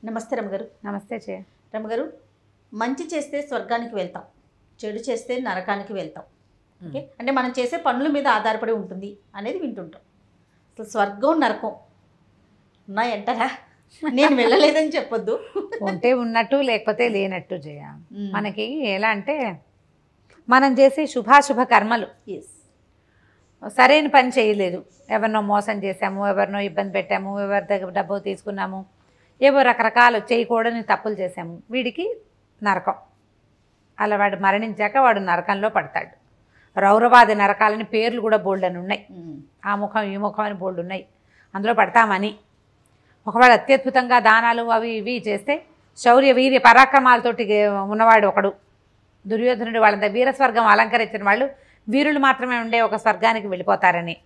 నమస్తే రమగారు. నమస్తే చే రమగారు, మంచి చేస్తే స్వర్గానికి వెళ్తాం, చెడు చేస్తే నరకానికి వెళ్తాం. ఓకే, అంటే మనం చేసే పనుల మీద ఆధారపడి ఉంటుంది అనేది వింటుంటాం. అసలు స్వర్గం నరకం ఉన్నాయంటారా? నేను వెళ్ళలేదని చెప్పొద్దు. ఉంటే ఉన్నట్టు లేకపోతే లేనట్టు చేయ. మనకి ఎలా అంటే మనం చేసే శుభాశుభ కర్మలు సరైన పని చేయలేదు, ఎవరినో మోసం చేసాము, ఎవరినో ఇబ్బంది పెట్టాము, ఎవరి దగ్గర డబ్బు తీసుకున్నాము, ఏవో రకరకాలు చేయకూడని తప్పులు చేసాము, వీడికి నరకం. అలా వాడు మరణించాక వాడు నరకంలో పడతాడు. రౌరవాది నరకాలని పేర్లు కూడా బోల్డ్ అని ఉన్నాయి. ఆ ముఖం ఈ ముఖం అని బోల్డ్ ఉన్నాయి. అందులో పడతామని ఒకవేళ అత్యద్భుతంగా దానాలు అవి ఇవి చేస్తే శౌర్య వీర్య పరాక్రమాలతోటి ఉన్నవాడు ఒకడు. దుర్యోధనుడు వాళ్ళంతా వీరస్వర్గం అలంకరించిన వాళ్ళు వీరులు మాత్రమే ఉండే ఒక స్వర్గానికి వెళ్ళిపోతారని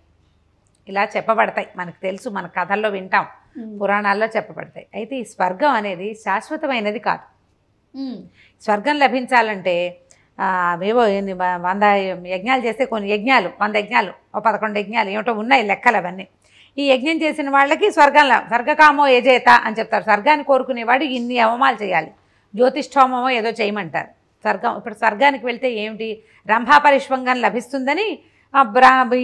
ఇలా చెప్పబడతాయి. మనకు తెలుసు, మన కథల్లో వింటాం, పురాణాల్లో చెప్పబడతాయి. అయితే ఈ స్వర్గం అనేది శాశ్వతమైనది కాదు. స్వర్గం లభించాలంటే ఏవో 100 యజ్ఞాలు చేస్తే కొన్ని యజ్ఞాలు 100 యజ్ఞాలు 11 యజ్ఞాలు ఏమిటో ఉన్నాయి లెక్కలు అవన్నీ. ఈ యజ్ఞం చేసిన వాళ్ళకి స్వర్గకామో యజేత అని చెప్తారు. స్వర్గాన్ని కోరుకునేవాడు ఇన్ని అవమాలు చేయాలి, జ్యోతిష్ఠోమమో ఏదో చేయమంటారు. ఇప్పుడు స్వర్గానికి వెళ్తే ఏమిటి, రంభాపరిష్వంగం లభిస్తుందని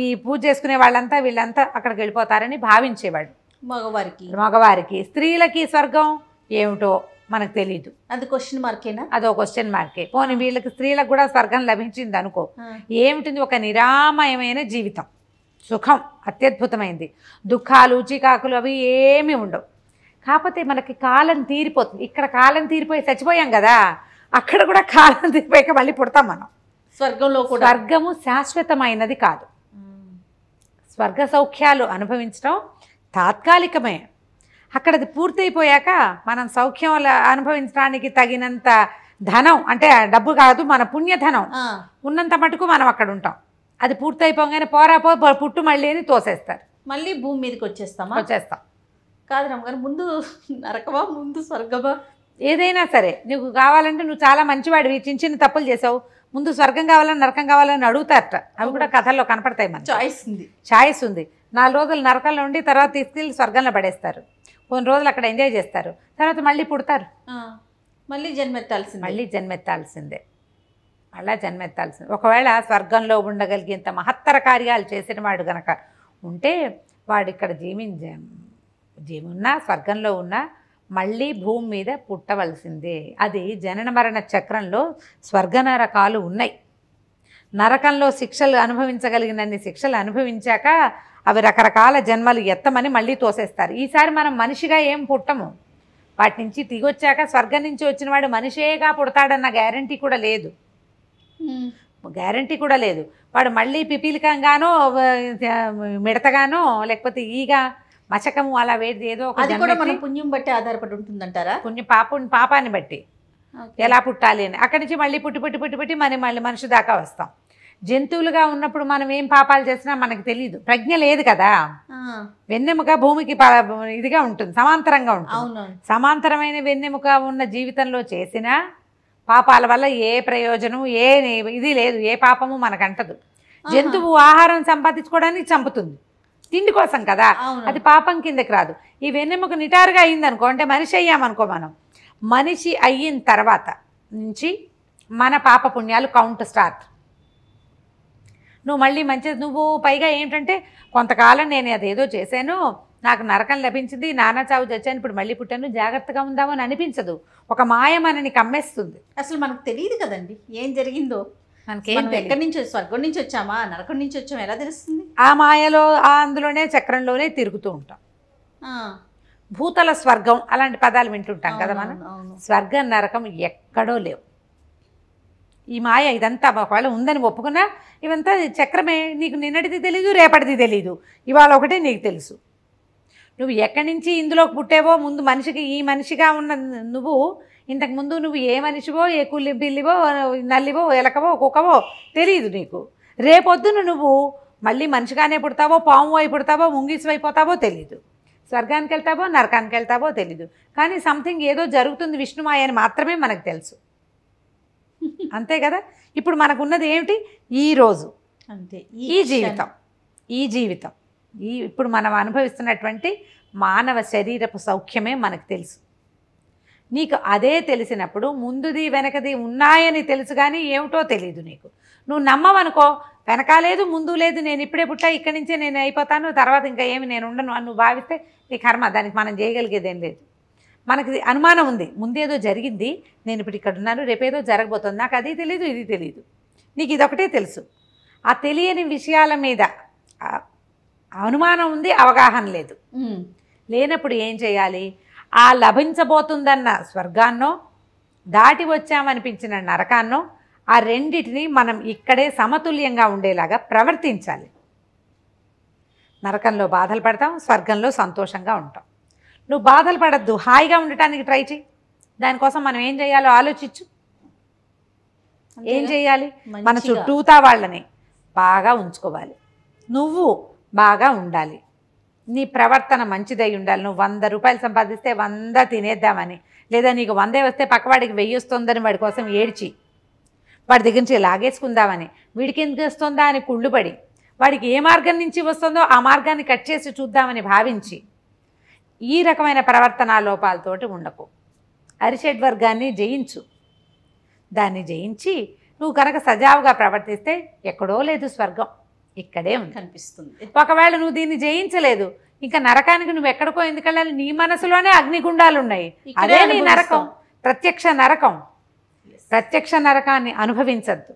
ఈ పూజ చేసుకునే వాళ్ళంతా వీళ్ళంతా అక్కడికి వెళ్ళిపోతారని భావించేవాడు మగవారికి. స్త్రీలకి స్వర్గం ఏమిటో మనకు తెలీదు, అది క్వశ్చన్ మార్కేనా? అదో క్వశ్చన్ మార్కే. పోనీ వీళ్ళకి స్త్రీలకు కూడా స్వర్గం లభించింది అనుకో, ఏమిటింది, ఒక నిరామయమైన జీవితం, సుఖం అత్యద్భుతమైంది, దుఃఖాలు చికాకులు అవి ఏమీ ఉండవు. కాకపోతే మనకి కాలం తీరిపోతుంది. ఇక్కడ కాలం తీరిపోయి చచ్చిపోయాం కదా, అక్కడ కూడా కాలం తీరిపోయాక మళ్ళీ పుడతాం మనం. స్వర్గంలో కూడా స్వర్గము శాశ్వతమైనది కాదు. స్వర్గ సౌఖ్యాలు అనుభవించడం తాత్కాలికమే. అక్కడది పూర్తయిపోయాక మనం సౌఖ్యం అనుభవించడానికి తగినంత ధనం, అంటే డబ్బు కాదు, మన పుణ్యధనం ఉన్నంత మటుకు మనం అక్కడ ఉంటాం. అది పూర్తయిపోగానే పోరాపో పుట్టు మళ్ళీ అని తోసేస్తారు, మళ్ళీ భూమి మీదకి వచ్చేస్తాం. కాదు రమ్మగారు, ముందు నరకమా ముందు స్వర్గమా? ఏదైనా సరే నీకు కావాలంటే, నువ్వు చాలా మంచివాడివి, చిన్న చిన్న తప్పులు చేసావు, ముందు స్వర్గం కావాలని నరకం కావాలని అడుగుతారట. అవి కూడా కథల్లో కనపడతాయి. మన చాయిస్ ఉంది. 4 రోజులు నరకంలో ఉండి తర్వాత తీసుకెళ్ళి స్వర్గంలో పడేస్తారు. కొన్ని రోజులు అక్కడ ఎంజాయ్ చేస్తారు, తర్వాత మళ్ళీ పుడతారు, మళ్ళీ జన్మెత్తాల్సిందే. ఒకవేళ స్వర్గంలో ఉండగలిగేంత మహత్తర కార్యాలు చేసిన వాడు గనక ఉంటే వాడు ఇక్కడ జీవున్నా స్వర్గంలో ఉన్నా మళ్ళీ భూమి మీద పుట్టవలసిందే. అది జనన మరణ చక్రంలో స్వర్గ నరకాలు ఉన్నాయి. నరకంలో శిక్షలు అనుభవించగలిగినన్ని శిక్షలు అనుభవించాక అవి రకరకాల జన్మలు ఎత్తమని మళ్ళీ తోసేస్తారు. ఈసారి మనం మనిషిగా ఏం పుట్టము. వాటి నుంచి దిగొచ్చాక స్వర్గం నుంచి వచ్చిన వాడు మనిషేగా పుడతాడన్న గ్యారంటీ కూడా లేదు. వాడు మళ్ళీ పిపీలికంగానో మిడతగానో లేకపోతే ఈగ మచకము అలా ఏదో పుణ్యం బట్టి ఆధారపడి ఉంటుందంటారా? పాపాన్ని బట్టి ఎలా పుట్టాలి అని అక్కడి నుంచి మళ్ళీ పుట్టి మళ్ళీ మనిషి దాకా వస్తాం. జంతువులుగా ఉన్నప్పుడు మనం ఏం పాపాలు చేసినా మనకు తెలియదు, ప్రజ్ఞ లేదు కదా. వెన్నెముక భూమికి ఇదిగా ఉంటుంది, సమాంతరంగా ఉంటుంది. సమాంతరమైన వెన్నెముక ఉన్న జీవితంలో చేసిన పాపాల వల్ల ఏ ప్రయోజనం ఇది లేదు, ఏ పాపము మనకంటదు. జంతువు ఆహారం సంపాదించుకోవడానికి చంపుతుంది, తిండి కోసం కదా, అది పాపం కిందకి రాదు. ఈ వెన్నెముక నిటారుగా అయ్యిందనుకో, అంటే మనిషి అయ్యామనుకో, మనం మనిషి అయిన తర్వాత నుంచి మన పాప పుణ్యాలు కౌంట్ స్టార్ట్. నువ్వు మళ్ళీ నువ్వు పైగా ఏంటంటే కొంతకాలం నేను అదేదో చేశాను, నాకు నరకం లభించింది, నానా చావు చచ్చాను, ఇప్పుడు మళ్ళీ పుట్టాను, జాగ్రత్తగా ఉందామని అనిపించదు. ఒక మాయ మనని కమ్మేస్తుంది. అసలు మనకు తెలియదు కదండి ఏం జరిగిందో. ఎక్కడి నుంచి, స్వర్గం నుంచి వచ్చామా నరకం నుంచి వచ్చామా ఎలా తెలుస్తుంది? ఆ మాయలో అందులోనే చక్రంలోనే తిరుగుతూ ఉంటాం. భూతల స్వర్గం అలాంటి పదాలు వింటుంటాం కదా మనం. స్వర్గం నరకం ఎక్కడో లేవు. ఈ మాయ ఇదంతా ఒకవేళ ఉందని ఒప్పుకున్నా ఇవంతా చక్రమే. నీకు నిన్నటిది తెలీదు, రేపటిది తెలీదు, ఇవాళ ఒకటే నీకు తెలుసు. నువ్వు ఎక్కడి నుంచి ఇందులోకి పుట్టావో, ముందు మనిషికి ఈ మనిషిగా ఉన్న నువ్వు ఇంతకుముందు నువ్వు ఏ మనిషివో, ఏ పిల్లివో, నల్లివో, ఎలకవో, కుక్కవో తెలియదు నీకు. రేపొద్దున నువ్వు మళ్ళీ మనిషిగానే పుడతావో, పాము అయి పుడతావో, ముంగిసు అయిపోతావో తెలీదు. స్వర్గానికి వెళ్తావో నరకానికి వెళ్తావో తెలీదు. కానీ సంథింగ్ ఏదో జరుగుతుంది విష్ణుమాయ అని మాత్రమే మనకు తెలుసు. అంతే కదా. ఇప్పుడు మనకున్నది ఏమిటి, ఈ రోజు అంతే, ఈ జీవితం ఇప్పుడు మనం అనుభవిస్తున్నటువంటి మానవ శరీరపు సౌఖ్యమే మనకు తెలుసు. నీకు అదే తెలిసినప్పుడు ముందుది వెనకది ఉన్నాయని తెలుసు కానీ ఏమిటో తెలియదు నీకు. నువ్వు నమ్మవనుకో, వెనకాలేదు ముందు లేదు, నేను ఇప్పుడే పుట్టా, ఇక్కడి నుంచే నేను అయిపోతాను, తర్వాత ఇంకా ఏమి నేను ఉండను అని నువ్వు భావిస్తే నీ కర్మ. దానికి మనం చేయగలిగేదేం లేదు. మనకి అనుమానం ఉంది, ముందేదో జరిగింది, నేను ఇప్పుడు ఇక్కడ ఉన్నాను, రేపేదో జరగబోతుంది, నాకు అది తెలీదు ఇది తెలీదు, నీకు ఇదొకటే తెలుసు. ఆ తెలియని విషయాల మీద అనుమానం ఉంది, అవగాహన లేదు. లేనప్పుడు ఏం చేయాలి? ఆ లభించబోతుందన్న స్వర్గాన్నో దాటి వచ్చామనిపించిన నరకాన్నో ఆ రెండిటిని మనం ఇక్కడే సమతుల్యంగా ఉండేలాగా ప్రవర్తించాలి. నరకంలో బాధలు పడతాం, స్వర్గంలో సంతోషంగా ఉంటాం. నువ్వు బాధలు పడద్దు, హాయిగా ఉండటానికి ట్రై చేయి. దానికోసం మనం ఏం చేయాలో ఆలోచించు. ఏం చేయాలి? మన చుట్టూతా వాళ్ళని బాగా ఉంచుకోవాలి, నువ్వు బాగా ఉండాలి, నీ ప్రవర్తన మంచిదై ఉండాలి. నువ్వు 100 రూపాయలు సంపాదిస్తే 100 తినేద్దామని, లేదా నీకు 100 వస్తే పక్కవాడికి 1000 వస్తుందని వాడి కోసం ఏడ్చి వాడి దగ్గర నుంచి లాగేసుకుందామని, వీడికి ఎందుకు వస్తుందా అని కుళ్ళుపడి, వాడికి ఏ మార్గం నుంచి వస్తుందో ఆ మార్గాన్ని కట్ చేసి చూద్దామని భావించి ఈ రకమైన ప్రవర్తనా లోపాలతోటి ఉండకు. అరిషడ్ వర్గాన్ని జయించు. దాన్ని జయించి నువ్వు కనుక సజావుగా ప్రవర్తిస్తే ఎక్కడో లేదు స్వర్గం, ఇక్కడే ఉంది కనిపిస్తుంది. ఒకవేళ నువ్వు దీన్ని జయించలేదు, ఇంకా నరకానికి నువ్వు ఎక్కడికో ఎందుకు వెళ్ళాలి? నీ మనసులోనే అగ్నిగుండాలు ఉన్నాయి, అదే నీ నరకం, ప్రత్యక్ష నరకం. ప్రత్యక్ష నరకాన్ని అనుభవించద్దు.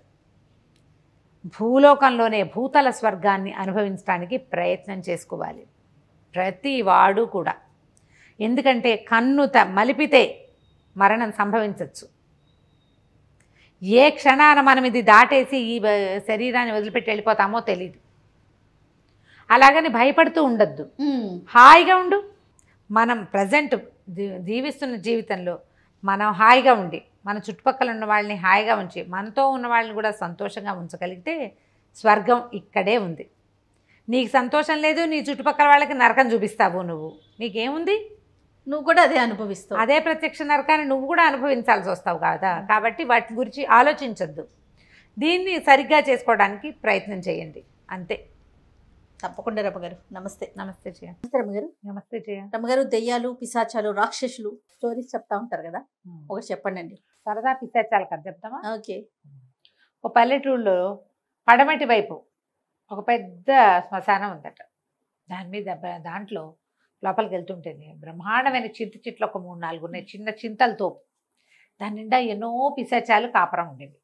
భూలోకంలోనే భూతల స్వర్గాన్ని అనుభవించడానికి ప్రయత్నం చేసుకోవాలి ప్రతి వాడు కూడా. ఎందుకంటే కన్ను మలిపితే మరణం సంభవించవచ్చు. ఏ క్షణాన మనం ఇది దాటేసి ఈ శరీరాన్ని వదిలిపెట్టి వెళ్ళిపోతామో తెలియదు. అలాగని భయపడుతూ ఉండద్దు, హాయిగా ఉండు. మనం ప్రజెంట్ జీవిస్తున్న జీవితంలో మనం హాయిగా ఉండి మన చుట్టుపక్కల ఉన్న వాళ్ళని హాయిగా ఉంచి మనతో ఉన్న వాళ్ళని కూడా సంతోషంగా ఉంచగలిగితే స్వర్గం ఇక్కడే ఉంది. నీకు సంతోషం లేదు, నీ చుట్టుపక్కల వాళ్ళకి నరకం చూపిస్తావు, నువ్వు నీకేముంది? నువ్వు కూడా అదే అనుభవిస్తావు, అదే ప్రత్యక్ష నరకాన్ని నువ్వు కూడా అనుభవించాల్సి వస్తావు కదా. కాబట్టి వాటి గురించి ఆలోచించద్దు, దీన్ని సరిగ్గా చేసుకోవడానికి ప్రయత్నం చేయండి, అంతే. తప్పకుండా రమ్మగారు. నమస్తే. నమస్తే జయ. నమస్తే రమ్మగారు. నమస్తే జయ. రమ్మగారు, దెయ్యాలు, పిశాచాలు, రాక్షసులు స్టోరీస్ చెప్తా ఉంటారు కదా, ఒకటి చెప్పండి అండి. సరదా పిశాచాలు కదా చెప్తామా? ఓకే. ఒక పల్లెటూరులో పడమటి వైపు ఒక పెద్ద శ్మశానం ఉందట. దాని మీద దాంట్లో లోపలికి వెళ్తుంటేనే బ్రహ్మాండమైన చింత చెట్లు ఒక 3-4 ఉన్నాయి, చిన్న చింతలతో. దాని నిండా ఎన్నో పిశాచాలు కాపురం ఉండేవి.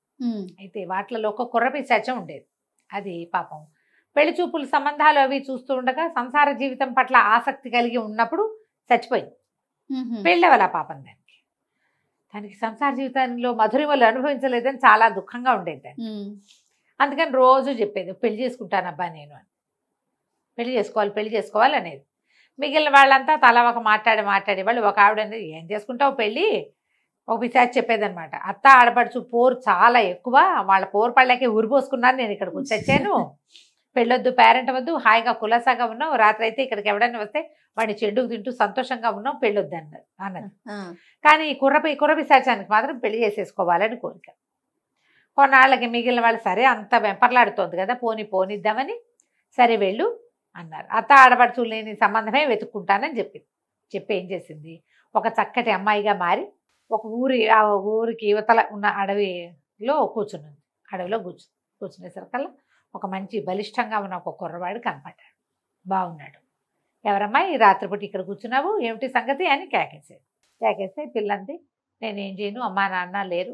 అయితే వాటిలో ఒక కుర్ర పిశాచం ఉండేది. అది పాపం పెళ్లి చూపులు సంబంధాలు అవి చూస్తూ ఉండగా సంసార జీవితం పట్ల ఆసక్తి కలిగి ఉన్నప్పుడు చచ్చిపోయింది. పెళ్ళవల పాపం దానికి సంసార జీవితంలో మధురిమలు అనుభవించలేదని చాలా దుఃఖంగా ఉండేది దాన్ని. అందుకని రోజు చెప్పేది, పెళ్లి చేసుకుంటానబ్బా నేను అని, పెళ్లి చేసుకోవాలి అనేది. మిగిలిన వాళ్ళంతా తలా ఒక మాట్లాడి వాళ్ళు, ఒక ఆవిడ అనేది ఏం చేసుకుంటావు పెళ్ళి, ఒక పిశాచి చెప్పేదనమాట. అత్త ఆడపడుచు పోరు చాలా ఎక్కువ, వాళ్ళ పోరు పళ్ళకి ఊరిపోసుకున్నాను, నేను ఇక్కడికి వచ్చాను, పెళ్ళొద్దు, పేరెంట్ వద్దు, హాయిగా కులాసాగా ఉన్నాం, రాత్రి అయితే ఇక్కడికి ఎవడైనా వస్తే వాడిని చెడుకు తింటూ సంతోషంగా ఉన్నాం, పెళ్ళొద్దు అన్నది. కానీ కుర్ర పిశాచానికి మాత్రం పెళ్లి చేసేసుకోవాలని కోరిక. కొన్నాళ్ళకి మిగిలిన వాళ్ళు సరే అంత వెంపర్లాడుతోంది కదా, పోనిద్దామని సరే వెళ్ళు అన్నారు. అత్త ఆడపడుచు లేని సంబంధమే వెతుక్కుంటానని చెప్పి ఏం చేసింది, ఒక చక్కటి అమ్మాయిగా మారి ఒక ఊరికి యువతల ఉన్న అడవిలో కూర్చున్నది. అడవిలో కూర్చునేసరికల్లా ఒక మంచి బలిష్టంగా ఉన్న ఒక కుర్రవాడు కనపడ్డాడు. బాగున్నాడు. ఎవరమ్మా ఈ రాత్రిపూట ఇక్కడ కూర్చున్నావు, ఏమిటి సంగతి అని కేకేస్తే పిల్లంది, నేనేం చేయను, అమ్మా నాన్న లేరు,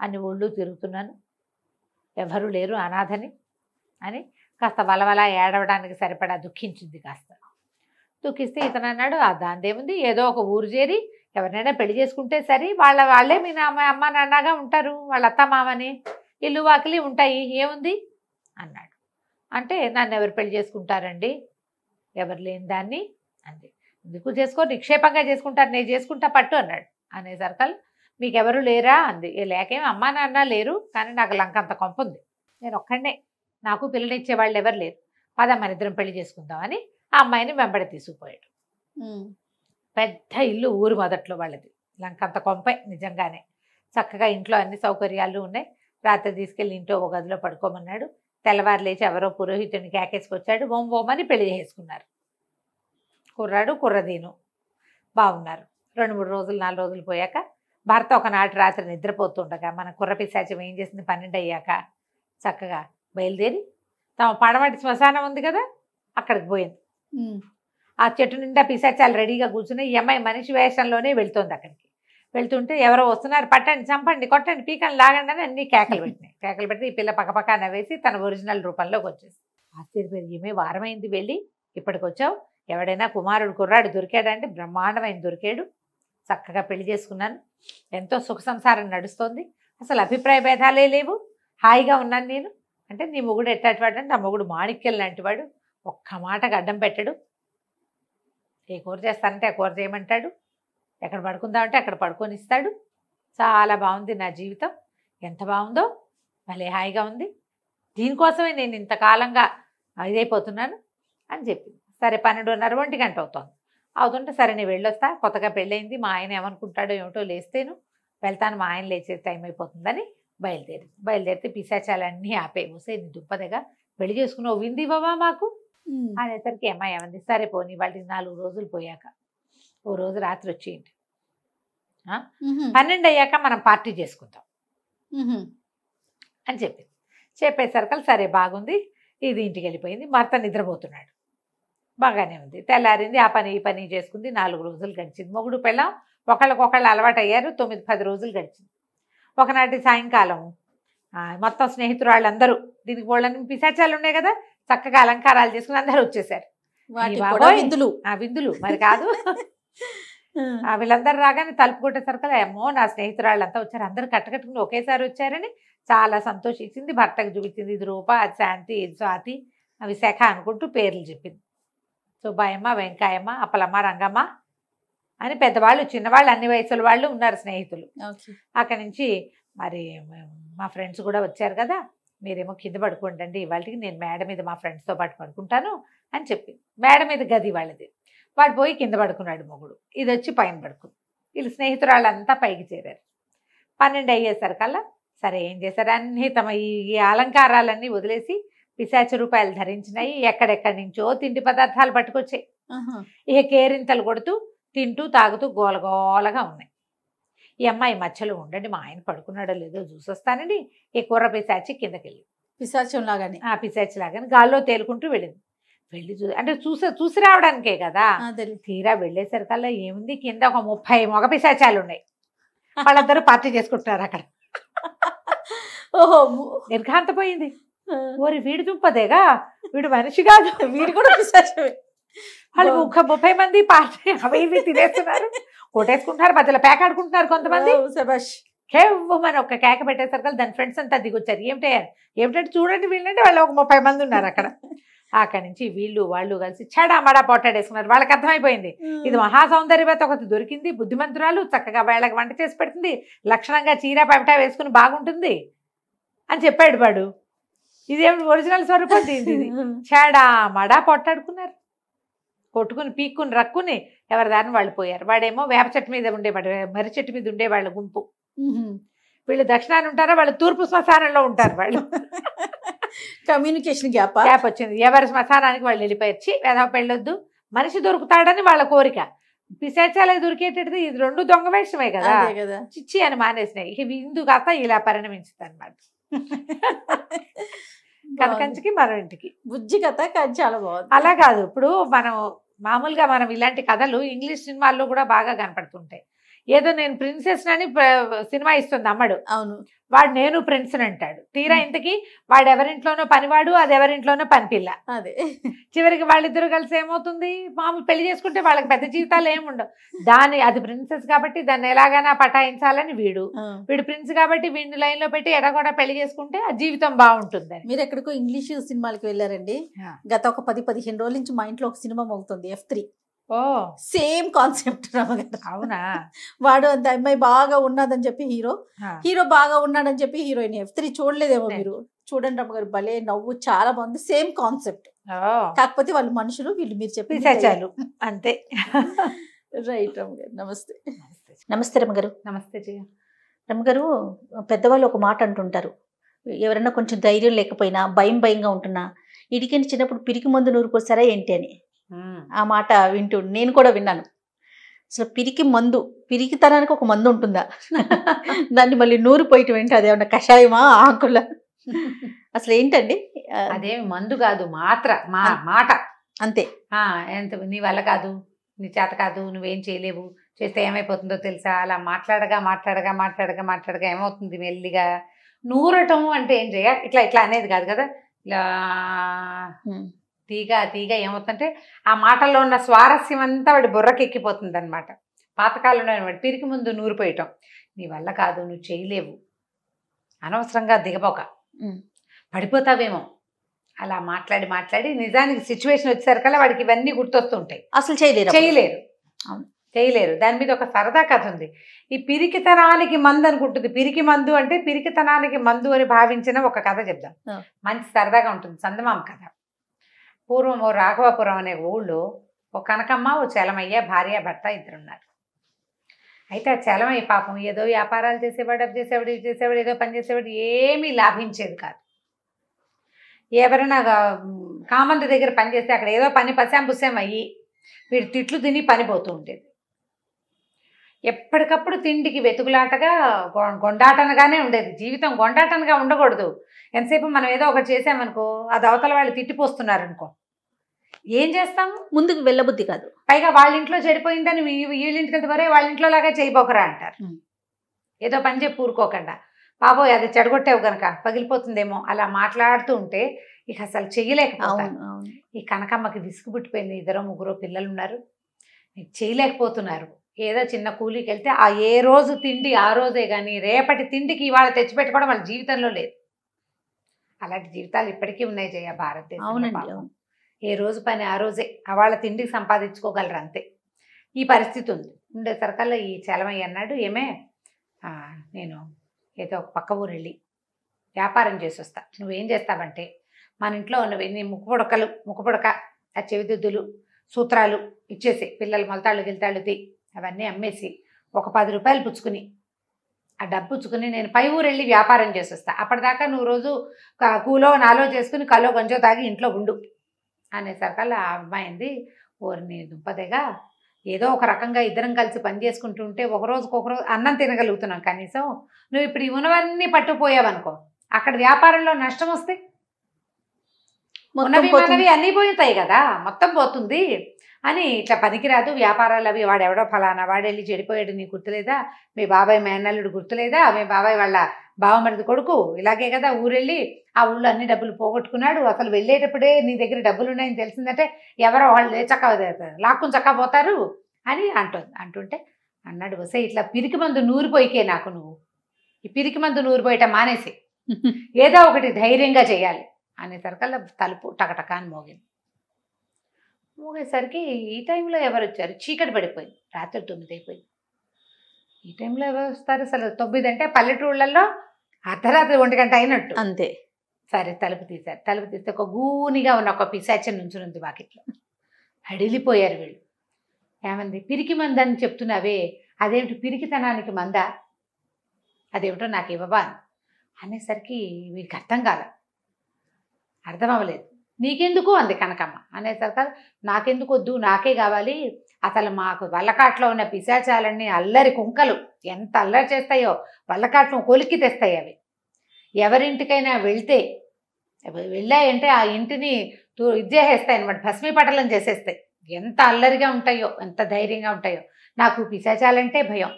అన్ని ఊళ్ళు తిరుగుతున్నాను, ఎవరు లేరు, అనాథని అని కాస్త వలవల ఏడవడానికి సరిపడా దుఃఖించింది. కాస్త దుఃఖిస్తే ఇతను అన్నాడు, దాందేముంది, ఏదో ఒక ఊరు చేరి ఎవరినైనా పెళ్లి చేసుకుంటే సరే, వాళ్ళే మీ అమ్మ నాన్నగా ఉంటారు, వాళ్ళ అత్త మామని, ఇల్లు వాకిలి ఉంటాయి, ఏముంది అన్నాడు. అంటే నన్ను ఎవరు పెళ్లి చేసుకుంటారండి, ఎవరు లేని దాన్ని అంది. ఎందుకు చేసుకో, నిక్షేపంగా చేసుకుంటారు, నేను చేసుకుంటా పట్టు అన్నాడు. అనేసరికల్ మీకెవరు లేరా అంది. లేకేం అమ్మా నాన్న లేరు, కానీ నాకు లంకంత కొంప ఉంది, నేను ఒక్కడే, నాకు పిల్లనిచ్చే వాళ్ళు ఎవరు లేరు, పద మన ఇద్దరం పెళ్లి చేసుకుందామని ఆ అమ్మాయిని వెంబడి తీసుకుపోయాడు. పెద్ద ఇల్లు ఊరు మొదట్లో వాళ్ళది, లంకంత కొంపే నిజంగానే. చక్కగా ఇంట్లో అన్ని సౌకర్యాలు ఉన్నాయి. రాత్రి తీసుకెళ్ళి ఇంట్లో ఒక గదిలో పడుకోమన్నాడు. తెల్లవారు లేచి ఎవరో పురోహితుడిని కేకేసుకొచ్చాడు, ఓమని పెళ్లి చేసుకున్నారు. కుర్రాడు కుర్రదీను బాగున్నారు. 2-3 రోజులు 4 రోజులు పోయాక భర్త ఒకనాటి రాత్రి నిద్రపోతుండగా మన కుర్రపిశాచం ఏం చేసింది 12 అయ్యాక చక్కగా బయలుదేరి తమ పడమటి శ్మశానం ఉంది కదా అక్కడికి పోయింది. ఆ చెట్టు నిండా పిశాచాలు రెడీగా కూర్చుని ఈ అమ్మాయి మనిషి వేషంలోనే వెళ్తోంది. అక్కడికి వెళ్తుంటే ఎవరో వస్తున్నారు, పట్టండి, చంపండి, కొట్టండి, పీకని, లాగండి అని అన్ని కేకలు పెట్టినాయి. కేకలు పెట్టి ఈ పిల్ల పక్కపక్క నవ్వేసి తన ఒరిజినల్ రూపంలోకి వచ్చేసి ఆశ్చర్యపోయి, ఏమే వారమైంది వెళ్ళి ఇప్పటికి వచ్చావు, ఎవడైనా కుర్రాడు దొరికాడంటే బ్రహ్మాండమైన దొరికాడు, చక్కగా పెళ్లి చేసుకున్నాను, ఎంతో సుఖ సంసారం నడుస్తోంది, అసలు అభిప్రాయ భేదాలే లేవు, హాయిగా ఉన్నాను నేను అంటే, నీ మొగుడు ఎట్టాటివాడు అంటే, నా మొగుడు మాణిక్యం లాంటివాడు, ఒక్క మాటకు అడ్డం పెట్టడు, ఏ కూర చేస్తానంటే ఆ కూర చేయమంటాడు, ఎక్కడ పడుకుందామంటే అక్కడ పడుకొని ఇస్తాడు, చాలా బాగుంది నా జీవితం, ఎంత బాగుందో, భలే హాయిగా ఉంది, దీనికోసమే నేను ఇంతకాలంగా ఇదైపోతున్నాను అని చెప్పింది. సరే 12:30 1 గంట అవుతుంటే సరే నేను వెళ్ళొస్తా, కొత్తగా పెళ్ళయింది, మా ఆయన ఏమనుకుంటాడో ఏమిటో, లేస్తేను వెళ్తాను, మా ఆయన లేచే టైం అయిపోతుందని బయలుదేరితే పిశాచాలన్నీ ఆపే, వస్తే నీ దుప్పదగా పెళ్లి చేసుకున్నావు, వింది ఇవ్వవా మాకు అనేసరికి అమ్మాయి ఏమంది, సరే పోనీ వాళ్ళకి 4 రోజులు పోయాక ఓ రోజు రాత్రి వచ్చేయండి, 12 అయ్యాక మనం పార్టీ చేసుకుందాం అని చెప్పింది. చెప్పేసరికి సరే బాగుంది, ఇది ఇంటికి వెళ్ళిపోయింది. భర్త నిద్రపోతున్నాడు, బాగానే ఉంది. తెల్లారింది, ఆ పని ఈ పని చేసుకుంది. 4 రోజులు గడిచింది. మొగుడు పిల్లం ఒకళ్ళకొకళ్ళు అలవాటు అయ్యారు. 9-10 రోజులు గడిచింది. ఒకనాటి సాయంకాలం మొత్తం స్నేహితురాళ్ళందరూ, దీనికి వాళ్ళని పిశాచాలు ఉన్నాయి కదా, చక్కగా అలంకారాలు చేసుకుని అందరూ వచ్చేసారు. విందులు మరి కాదు, వీళ్ళందరూ రాగానే తలుపు కొట్టేసరికి అమ్మో నా స్నేహితురాళ్ళంతా వచ్చారు, అందరూ కట్టుకట్టుకుని ఒకేసారి వచ్చారని చాలా సంతోషించింది. భర్తకు చూపించింది, ఇది రూప, అది శాంతి, ఇది స్వాతి, విశాఖ అనుకుంటూ పేర్లు చెప్పింది. సుబ్బాయమ్మ, వెంకాయమ్మ, అప్పలమ్మ, రంగమ్మ అని పెద్దవాళ్ళు చిన్నవాళ్ళు అన్ని వయసుల వాళ్ళు ఉన్నారు స్నేహితులు. అక్కడి నుంచి మరి మా ఫ్రెండ్స్ కూడా వచ్చారు కదా, మీరేమో కింద పడుకోండి, ఇవాళకి నేను మేడ మీద మా ఫ్రెండ్స్తో పాటు పడుకుంటాను అని చెప్పింది. మేడ మీద గది వాళ్ళది, వాడు పోయి కింద పడుకున్నాడు మొగుడు, ఇది వచ్చి పైన పడుకుంది. వీళ్ళు స్నేహితురాళ్ళంతా పైకి చేరారు. 12 అయ్యేసరికల్లా సరే ఏం చేశారు, అన్నీ తమ ఈ అలంకారాలన్నీ వదిలేసి పిశాచ రూపాయలు ధరించినాయి. ఎక్కడెక్కడి నుంచో తిండి పదార్థాలు పట్టుకొచ్చాయి. ఇక కేరింతలు కొడుతూ తింటూ తాగుతూ గోలగోలగా ఉన్నాయి. ఈ అమ్మాయి మధ్యలో ఉండండి, మా ఆయన పడుకున్నాడో లేదో చూసొస్తానండి, ఈ కుర్ర పిశాచి కిందకి వెళ్ళింది. పిశాచంలాగానే పిశాచి లాగానే గాల్లో తేలుకుంటూ వెళ్ళింది. వెళ్ళి అంటే చూసి రావడానికే కదా. తీరా వెళ్ళేసరికల్లా ఏముంది, కింద ఒక 30 మగ పిశాచాలు ఉన్నాయి. వాళ్ళందరూ పార్టీ చేసుకుంటున్నారు అక్కడ. ఓహో, నిర్ఘాంతపోయింది. ఓరి వీడి దుంపదేగా, వీడు మనిషి కాదు, వీడు కూడా పిశాచమే. వాళ్ళు 30 మంది పార్టీ అవి ఇవి తినేస్తున్నారు, కొట్టేసుకుంటున్నారు, మధ్యలో పేకాడుకుంటున్నారు. కొంతమంది కేవ్వమని ఒక కేక పెట్టేసరికి దాని ఫ్రెండ్స్ అంతా దిగొచ్చారు. ఏమిటంటే చూడండి వీళ్ళంటే వాళ్ళు ఒక 30 మంది ఉన్నారు అక్కడ. అక్కడి నుంచి వీళ్ళు వాళ్ళు కలిసి చెడామడా పొట్టాడేసుకున్నారు. వాళ్ళకి అర్థమైపోయింది, ఇది మహా సౌందర్యవత ఒకటి దొరికింది, బుద్ధిమంతురాలు, చక్కగా వాళ్ళకి వంట చేసి పెడుతుంది, లక్షణంగా చీర పమిటా వేసుకుని బాగుంటుంది అని చెప్పాడు వాడు. ఇదేమిటి ఒరిజినల్ స్వరూపం దీనిది. చెడామడా పొట్టాడుకున్నారు, కొట్టుకుని పీక్కుని రక్కుని ఎవరి దారిని వాళ్ళు పోయారు. వాడేమో వేప చెట్టు మీద ఉండేవాడు, మర్రి చెట్టు మీద ఉండేవాళ్ళ గుంపు. వీళ్ళు దక్షిణాన్ని ఉంటారా, వాళ్ళు తూర్పు శ్మశానంలో ఉంటారు. వాళ్ళు కమ్యూనికేషన్ గ్యాప్ వచ్చింది. ఎవరి శ్మశానానికి వాళ్ళు వెళ్ళిపోయి వేధవ పెళ్ళొద్దు, మనిషి దొరుకుతాడని వాళ్ళ కోరిక. పిశాచాలే దొరికేటది, ఇది 2 దొంగ వేషమే కదా, చిచ్చి అని మానేసినాయి. విందు కాస్త ఇలా పరిణమించింది అనమాట. కనకంచికి మరో ఇంటికి బుజ్జి కథ చాలా బాగుంది. అలా కాదు, ఇప్పుడు మామూలుగా మనం ఇలాంటి కథలు ఇంగ్లీష్ సినిమాల్లో కూడా బాగా కనపడుతుంటాయి. ఏదో నేను ప్రిన్సెస్ అని సినిమా ఇస్తుంది అమ్మడు, అవును, వాడు నేను ప్రిన్స్ అంటాడు. తీరా ఇంతకి వాడు ఎవరింట్లోనో పనివాడు, అది ఎవరింట్లోనో పనిపిల్ల. అదే చివరికి వాళ్ళిద్దరూ కలిసి ఏమవుతుంది, మామూలు పెళ్లి చేసుకుంటే వాళ్ళకి పెద్ద జీవితాలు ఏముండవు. అది ప్రిన్సెస్ కాబట్టి దాన్ని ఎలాగైనా పటాయించాలని వీడు ప్రిన్స్ కాబట్టి వీడిని లైన్ లో పెట్టి ఎడగొడ పెళ్లి చేసుకుంటే ఆ జీవితం బాగుంటుంది. మీరు ఎక్కడికో ఇంగ్లీష్ సినిమాలకి వెళ్ళారండి. గత ఒక 10-15 రోజుల నుంచి మా ఇంట్లో ఒక సినిమా మోగుతుంది, F3. సేమ్ కాన్సెప్ట్ రమగారు. అవునా, వాడు అంత అమ్మాయి బాగా ఉన్నదని చెప్పి హీరో బాగా ఉన్నాడని చెప్పి హీరోయిన్. F3 చూడలేదేమో మీరు, చూడండి రమగారు, భలే నవ్వు, చాలా బాగుంది. సేమ్ కాన్సెప్ట్, కాకపోతే వాళ్ళు మనుషులు, వీళ్ళు మీరు చెప్పి పిశాచాలు అంతే. రైట్ రమగారు, నమస్తే. నమస్తే రమగారు. నమస్తే రమగారు, పెద్దవాళ్ళు ఒక మాట అంటుంటారు, ఎవరైనా కొంచెం ధైర్యం లేకపోయినా భయంగా ఉంటున్నా, ఇడికని చిన్నప్పుడు పిరికి మందు నూరుకోసారా ఏంటి అని. ఆ మాట నేను కూడా విన్నాను. అసలు పిరికితనానికి ఒక మందు ఉంటుందా? దాన్ని మళ్ళీ నూరు పోయటం ఏంటి? అదేమన్నా కషాయమా, ఆకుల? అసలు ఏంటండి? అదేమి మందు కాదు, మాట అంతే. ఎంత నీ వల్ల కాదు, నీ చేత కాదు, నువ్వేం చేయలేవు, చేస్తే ఏమైపోతుందో తెలుసా, అలా మాట్లాడగా ఏమవుతుంది మెల్లిగా నూరటం అంటే ఏం చేయ, ఇట్లా అనేది కాదు కదా, ఇలా తీగ ఏమవుతుందంటే ఆ మాటల్లో ఉన్న స్వారస్యం అంతా వాడి బుర్రకి ఎక్కిపోతుంది అనమాట. పాతకాలంలో వాడి పిరికి ముందు నూరిపోయటం, నీ వల్ల కాదు, నువ్వు చేయలేవు, అనవసరంగా దిగపోక, పడిపోతావేమో, అలా మాట్లాడి నిజానికి సిచ్యువేషన్ వచ్చేసరికల్లా వాడికి ఇవన్నీ గుర్తొస్తుంటాయి. అసలు చేయలేరు. దాని మీద ఒక సరదా కథ ఉంది. ఈ పిరికితనానికి మందు అనుకుంటుంది, పిరికి మందు అంటే పిరికితనానికి మందు అని భావించిన ఒక కథ చెప్దాం, మంచి సరదాగా ఉంటుంది. చందమామ కథ. పూర్వం రాఘవాపురం అనే ఊళ్ళో ఒక కనకమ్మ, ఓ చలమయ్య, భార్య భర్త ఇద్దరున్నారు. అయితే ఆ చలమయ్య పాపం ఏదో వ్యాపారాలు చేసేవాడు, అవి చేసేవాడు, ఏదో పని చేసేవాడు, ఏమీ లాభించేది కాదు. ఎవరైనా కామంది దగ్గర పని చేస్తే అక్కడ ఏదో పని పశాంపుశాం అయ్యి వీడు తిట్లు తిని పని పోతూ ఉండేది. ఎప్పటికప్పుడు తిండికి వెతుకులాటగా గొండాటనగానే ఉండేది. జీవితం గొండాటనగా ఉండకూడదు. ఎంతసేపు మనం ఏదో ఒకటి చేసామనుకో, అది అవతల వాళ్ళు తిట్టిపోస్తున్నారనుకో, ఏం చేస్తాము? ముందుకు వెళ్ళబుద్ధి కాదు. పైగా వాళ్ళ ఇంట్లో చెడిపోయిందని వీళ్ళింటికి వెళ్తే వరే వాళ్ళ ఇంట్లో లాగా చేయబోకరా అంటారు. ఏదో పని చెప్పి ఊరుకోకుండా, బాబోయ్ అది చెడగొట్టావు కనుక పగిలిపోతుందేమో, అలా మాట్లాడుతూ ఉంటే ఇక అసలు చెయ్యలేకపోతారు. ఈ కనకమ్మకి విసుగు పుట్టిపోయింది. 2-3 పిల్లలు ఉన్నారు, చేయలేకపోతున్నారు. ఏదో చిన్న కూలీకి వెళ్తే ఆ ఏ రోజు తిండి ఆ రోజే, కానీ రేపటి తిండికి ఇవాళ తెచ్చిపెట్టుకోవడం వాళ్ళ జీవితంలో లేదు. అలాంటి జీవితాలు ఇప్పటికీ ఉన్నాయి జయ భారతదేశంలో. ఏ రోజు పని ఆ రోజే, వాళ్ళ తిండికి సంపాదించుకోగలరు అంతే. ఈ పరిస్థితి ఉండేసరికల్లా ఈ చలమయ్య అన్నాడు, ఏమే నేను ఏదో ఒక పక్క ఊరు వెళ్ళి వ్యాపారం చేసి వస్తా, నువ్వేం చేస్తావంటే మన ఇంట్లో ఉన్నవి ముక్కుపుడక, ఆ చెవిదిద్దులు, సూత్రాలు ఇచ్చేసి, పిల్లలు మొలతాళ్ళు గిల్తాళ్ళు అవన్నీ అమ్మేసి ఒక 10 రూపాయలు పుచ్చుకుని, ఆ డబ్బు పుచ్చుకుని నేను పై ఊరు వెళ్ళి వ్యాపారం చేసి వస్తా. అప్పటిదాకా నువ్వు రోజు కూలో నాలో చేసుకుని కల్లో కొంచెం తాగి ఇంట్లో ఉండు అనేసరికల్లా ఆ అమ్మాయింది, ఓరిని దుంపదేగా, ఏదో ఒక రకంగా ఇద్దరం కలిసి పని చేసుకుంటూ ఉంటే ఒకరోజు అన్నం తినగలుగుతున్నాం కనీసం. నువ్వు ఇప్పుడు ఉన్నవన్నీ పట్టుకుపోయావనుకో, అక్కడ వ్యాపారంలో నష్టం వస్తే ఉన్నవి మనవి అన్నీ పోతాయి కదా, మొత్తం పోతుంది అని. ఇట్లా పనికిరాదు వ్యాపారాలు అవి, వాడెవడో ఫలానా వాడు వెళ్ళి చెడిపోయాడు, నీకు గుర్తులేదా, మీ బాబాయ్ మేనల్లుడు గుర్తులేదా, మీ బాబాయ్ వాళ్ళ బావమరిది కొడుకు ఇలాగే కదా ఊరెళ్ళి ఆ ఊళ్ళో అన్ని డబ్బులు పోగొట్టుకున్నాడు, అసలు వెళ్ళేటప్పుడే నీ దగ్గర డబ్బులు ఉన్నాయని తెలిసిందంటే ఎవరో వాళ్ళు లాక్కుని చక్క పోతారు అని అంటుంటే అన్నాడు, వస్తే ఇట్లా పిరికి మందు నూరిపోయికే నాకు, నువ్వు ఈ పిరికి మందు నూరిపోయటం మానేసి ఏదో ఒకటి ధైర్యంగా చేయాలి అనేసరికల్లా తలుపు టకటకా అని మోగేసరికి ఈ టైంలో ఎవరు వచ్చారు? చీకటి పడిపోయింది, రాత్రి 9 అయిపోయింది. ఈ టైంలో ఎవరు వస్తారు? అసలు 9 అంటే పల్లెటూళ్ళల్లో అర్ధరాత్రి 1 గంట అయినట్టు అంతే. సరే తలుపు తీశారు. తలుపు తీస్తే ఒక గూనిగా ఉన్న ఒక పిశాచం నుంచునుంది వాకిట్లో. హడిలిపోయారు వీళ్ళు. ఏమంది? పిరికి మంద అని చెప్తున్నావే, అదేమిటి పిరికితనానికి మందా? అదేమిటో నాకు ఇవ్వవా అనేసరికి వీడికి అర్థం అవ్వలేదు. నీకెందుకు అంది కనకమ్మ. అనేసరికి నాకెందుకు వద్దు, నాకే కావాలి. అసలు మాకు వల్లకాట్లో ఉన్న పిశాచాలన్నీ అల్లరి కుంకలు, ఎంత అల్లరి చేస్తాయో, వల్లకాట్ను కొలిక్కి తెస్తాయి అవి. ఎవరింటికైనా వెళ్ళాయంటే ఆ ఇంటిని ఇది చేసేస్తాయి అనమాట, భస్మీపటలం చేసేస్తాయి. ఎంత అల్లరిగా ఉంటాయో, ఎంత ధైర్యంగా ఉంటాయో. నాకు పిశాచాలంటే భయం.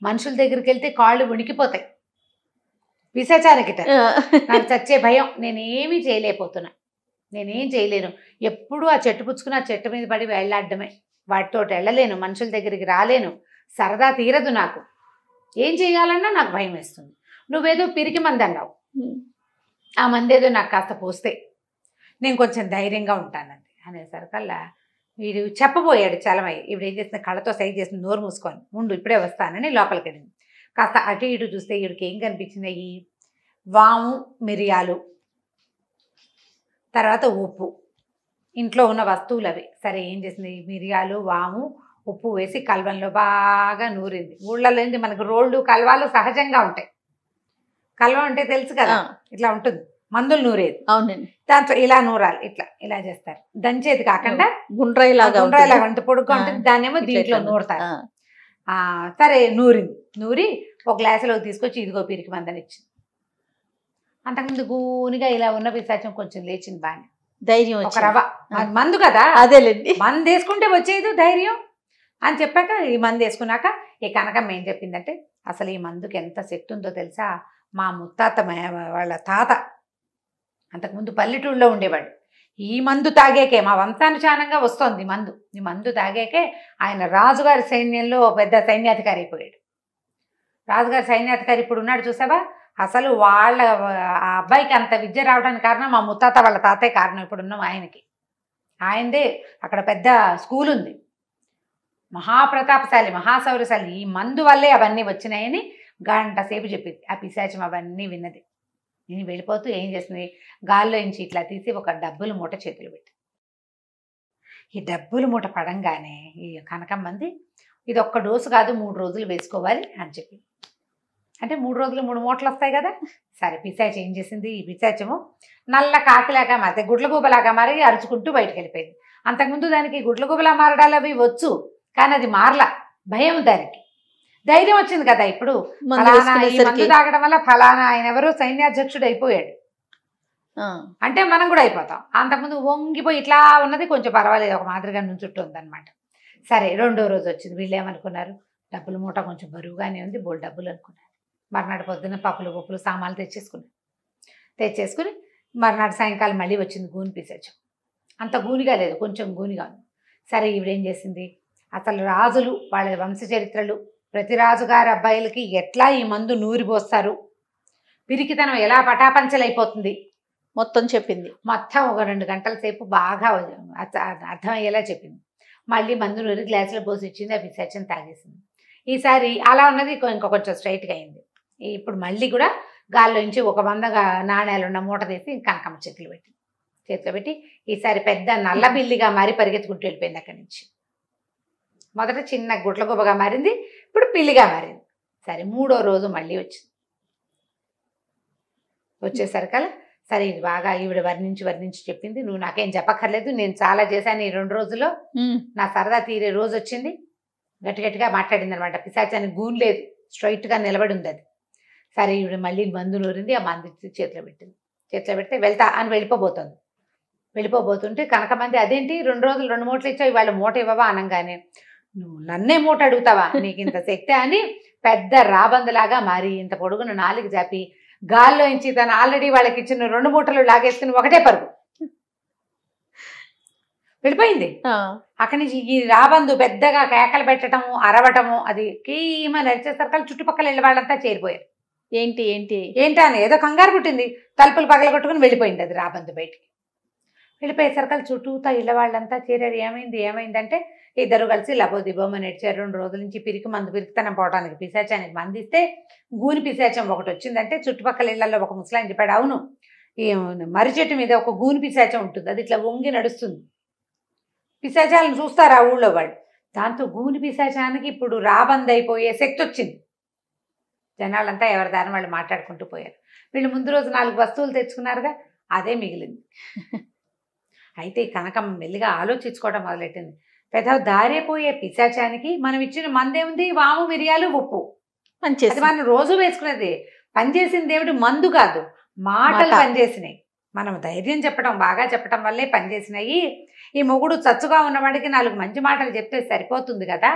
మనుషుల దగ్గరికి వెళ్తే కాళ్ళు వణికిపోతాయి. పిశాచాలకిట నాకు చచ్చే భయం. నేనేమీ చేయలేకపోతున్నా, నేనేం చేయలేను. ఎప్పుడూ ఆ చెట్టు పుచ్చుకుని ఆ చెట్టు మీద పడి వెళ్ళాడమే, వాటితో వెళ్ళలేను, మనుషుల దగ్గరికి రాలేను, సరదా తీరదు నాకు. ఏం చేయాలన్నా నాకు భయం వేస్తుంది. నువ్వేదో పిరికి మంది అన్నావు, ఆ మంది ఏదో నాకు కాస్త పోస్తే నేను కొంచెం ధైర్యంగా ఉంటానండి అనేసరికల్లా వీడు చెప్పబోయాడు చలమయ్య. ఇప్పుడు ఏం చేస్తుంది, కళ్ళతో సైజ్ చేసింది, నోరు మూసుకొని ఉండు ఇప్పుడే వస్తానని లోపలికి వెళ్ళింది. కాస్త అటు ఇటు చూస్తే వీడికి ఏం కనిపించినాయి? వాము, మిరియాలు, తర్వాత ఉప్పు, ఇంట్లో ఉన్న వస్తువులు అవి. సరే ఏం చేసింది, మిరియాలు, వాము, ఉప్పు వేసి కల్వంలో బాగా నూరింది. ఊళ్ళలో ఏంది మనకు రోళ్ళు కల్వాలు సహజంగా ఉంటాయి. కల్వ అంటే తెలుసు కదా, ఇట్లా ఉంటుంది మందులు నూరేది. అవునండి. దాంతో ఇలా నూరాలి, ఇట్లా ఇలా చేస్తారు. దంచేది కాకుండా గుండ్రాయిలాగా గుండ్రాయిలాగా అంటే పొడుగ్గా ఉంటుంది, దాన్నేమో దీంట్లో నూరుతారు. సరే నూరింది. నూరి ఒక గ్లాసులో తీసుకొచ్చి ఇదిగో పిరికి మందని ఇచ్చింది. అంతకుముందు గూనిగా ఇలా ఉన్న పిశాచం కొంచెం లేచింది, బాగా ధైర్యం ఒక రవ. మందు కదా, అదేలేండి, మందు వేసుకుంటే వచ్చేది ధైర్యం అని చెప్పాక ఈ మందు వేసుకున్నాక ఈ కనకమ్మ ఏం చెప్పిందంటే, అసలు ఈ మందుకి ఎంత శక్తి ఉందో తెలుసా, మా ముత్తాత వాళ్ళ తాత అంతకుముందు పల్లెటూళ్ళలో ఉండేవాడు. ఈ మందు తాగేకే మా వంశానుచానంగా వస్తోంది మందు. ఈ మందు తాగేకే ఆయన రాజుగారి సైన్యంలో పెద్ద సైన్యాధికారి అయిపోయాడు. రాజుగారి సైన్యాధికారి ఇప్పుడు ఉన్నాడు చూసావా, అసలు వాళ్ళ ఆ అబ్బాయికి అంత విద్య రావడానికి కారణం మా ముత్తాత వాళ్ళ తాతయ్య కారణం. ఇప్పుడున్న ఆయనకి, ఆయనదే అక్కడ పెద్ద స్కూల్ ఉంది, మహాప్రతాపశాలి, మహాశౌర్యశాలి. ఈ మందు వల్లే అవన్నీ వచ్చినాయని గంట సేపు చెప్పింది. ఆ పిశాచం అవన్నీ విన్నది. నేను వెళ్ళిపోతూ ఏం చేసింది, గాల్లో నుంచి ఇట్లా తీసి ఒక డబ్బుల మూట చేతులు పెట్టి, ఈ డబ్బుల మూట పడంగానే ఈ కనకమ్మంది, ఇది ఒక్క డోసు కాదు 3 రోజులు వేసుకోవాలి అని చెప్పి. అంటే 3 రోజులు 3 మూటలు వస్తాయి కదా. సరే పిశాచం ఏం చేసింది, ఈ పిశాచము నల్ల కాకిలాగా మారితే గుడ్లగూబలాగా మారి అరుచుకుంటూ బయటకు వెళ్ళిపోయింది. అంతకుముందు దానికి గుడ్లగూబలా మారడాలు అవి వచ్చు, కానీ అది మారలా, భయం దానికి. ధైర్యం వచ్చింది కదా, ఇప్పుడు ఫలానా ఈ మందు తాగడం వల్ల ఫలానా ఆయన ఎవరో సైన్యాధ్యక్షుడు అయిపోయాడు అంటే మనం కూడా అయిపోతాం. అంతకుముందు వంగిపోయి ఇట్లా ఉన్నది కొంచెం పర్వాలేదు, ఒక మాదిరిగా నుంచుట్టు ఉందన్నమాట. సరే 2వ రోజు వచ్చింది. వీళ్ళు ఏమనుకున్నారు, డబ్బుల మూట కొంచెం బరువుగానే ఉంది, బోల్ డబ్బులు అనుకున్నారు. మర్నాడు పొద్దున్న పప్పులు సామాన్లు తెచ్చేసుకుని మర్నాడు సాయంకాలం మళ్ళీ వచ్చింది గూని పిశాచం. అంత గూనిగా లేదు, కొంచెం గూనిగా ఉంది. సరే ఈవిడేం చేసింది, అసలు రాజులు వాళ్ళ వంశచరిత్రలు, ప్రతి రాజుగారి అబ్బాయిలకి ఎట్లా ఈ మందు నూరిపోస్తారు, పిరికితనం ఎలా పటాపంచలైపోతుంది మొత్తం చెప్పింది. మొత్తం ఒక 2 గంటల సేపు బాగా అర్థమయ్యేలా చెప్పింది. మళ్ళీ మందు నూరి గ్లాసులో పోసి ఇచ్చింది. ఆ పిశాచం తాగేసింది. ఈసారి అలా ఉన్నది ఇంకా కొంచెం స్ట్రైట్గా అయింది. ఇప్పుడు మళ్ళీ కూడా గాల్లో నుంచి ఒక 100 నాణ్యాలు ఉన్న మూట తీసి కనకమ్మ చేతిలో పెట్టి ఈసారి పెద్ద నల్ల బిల్లిగా మారి పరిగెత్తుకుంటూ వెళ్ళిపోయింది అక్కడి నుంచి. మొదట చిన్న గుట్లగొబ్బగా మారింది, ఇప్పుడు పిల్లిగా మారింది. సరే 3వ రోజు మళ్ళీ వచ్చేసరికల్లా సరే ఇది బాగా ఈవిడ వర్ణించి చెప్పింది. నువ్వు నాకేం చెప్పక్కర్లేదు, నేను చాలా చేశాను ఈ 2 రోజుల్లో, నా సరదా తీరే రోజు వచ్చింది. గట్టిగా మాట్లాడింది అనమాట. పిశాచానికి గూన్ లేదు, స్ట్రైట్గా నిలబడి ఉంది అది. సరే ఈవిడ మళ్ళీ మందు నూరింది, ఆ మందు చేతిలో పెడితే వెళ్తా అని వెళ్ళిపోబోతుంటే కనకమంది అదేంటి 2 రోజులు 2 మూటలు ఇచ్చావు, ఇవాళ మూట ఇవ్వవా అనగానే, నువ్వు నన్నే మూట అడుగుతావా, నీకు ఇంత శక్తి అని పెద్ద రాబందులాగా మారి ఇంత పొడుగున 4 జాపి గాల్లో ఇంచి తను ఆల్రెడీ వాళ్ళకి ఇచ్చిన 2 మూటలు లాగేసుకుని ఒకటే పరుగు వెళ్ళిపోయింది. అక్కడి నుంచి ఈ రాబందు పెద్దగా కేకలు పెట్టడము, అరవటము, అది కీమ నడిచేసరికి చుట్టుపక్కల వెళ్ళే వాళ్ళంతా చేరిపోయారు. ఏంటి అని ఏదో కంగారు పుట్టింది, తలుపులు పగలగొట్టుకుని వెళ్ళిపోయింది అది రాబందు. బయటికి వెళ్ళిపోయేసరికి చుట్టూతా ఇళ్ళ వాళ్ళంతా చేరారు. ఏమైందంటే ఇద్దరు కలిసి లబోదిబోమని నడిచారు. 2 రోజుల నుంచి పిరికితనం పోవడానికి పిశాచానికి మందిస్తే గూని పిశాచం ఒకటి వచ్చిందంటే చుట్టుపక్కల ఇళ్లలో ఒక ముసలాయన చెప్పాడు, అవును ఈ మర్రి చెట్టు మీద ఒక గూని పిశాచం ఉంటుంది, అది ఇట్లా వంగి నడుస్తుంది, పిశాచాలను చూస్తారు ఆ ఊళ్ళో వాళ్ళు. దాంతో గూని పిశాచానికి ఇప్పుడు రాబందైపోయే శక్తి వచ్చింది. జనాలంతా ఎవరి దారిని వాళ్ళు మాట్లాడుకుంటూ పోయారు. వీళ్ళు ముందు రోజు 4 వస్తువులు తెచ్చుకున్నారుగా, అదే మిగిలింది. అయితే కనకమ్మ మెల్లిగా ఆలోచించుకోవడం మొదలెట్టింది. పెద్ద దారిపోయే పిశాచానికి మనం ఇచ్చిన మందే ఉంది, వాము మిరియాలు ఉప్పు, అది మనం రోజు వేసుకునేది. పనిచేసింది ఏమిటి, మందు కాదు, మాటలు పనిచేసినాయి. మనం ధైర్యం చెప్పడం, బాగా చెప్పడం వల్లే పనిచేసినాయి. ఈ మొగుడు చచ్చుగా ఉన్నవాడికి 4 మంచి మాటలు చెప్తే సరిపోతుంది కదా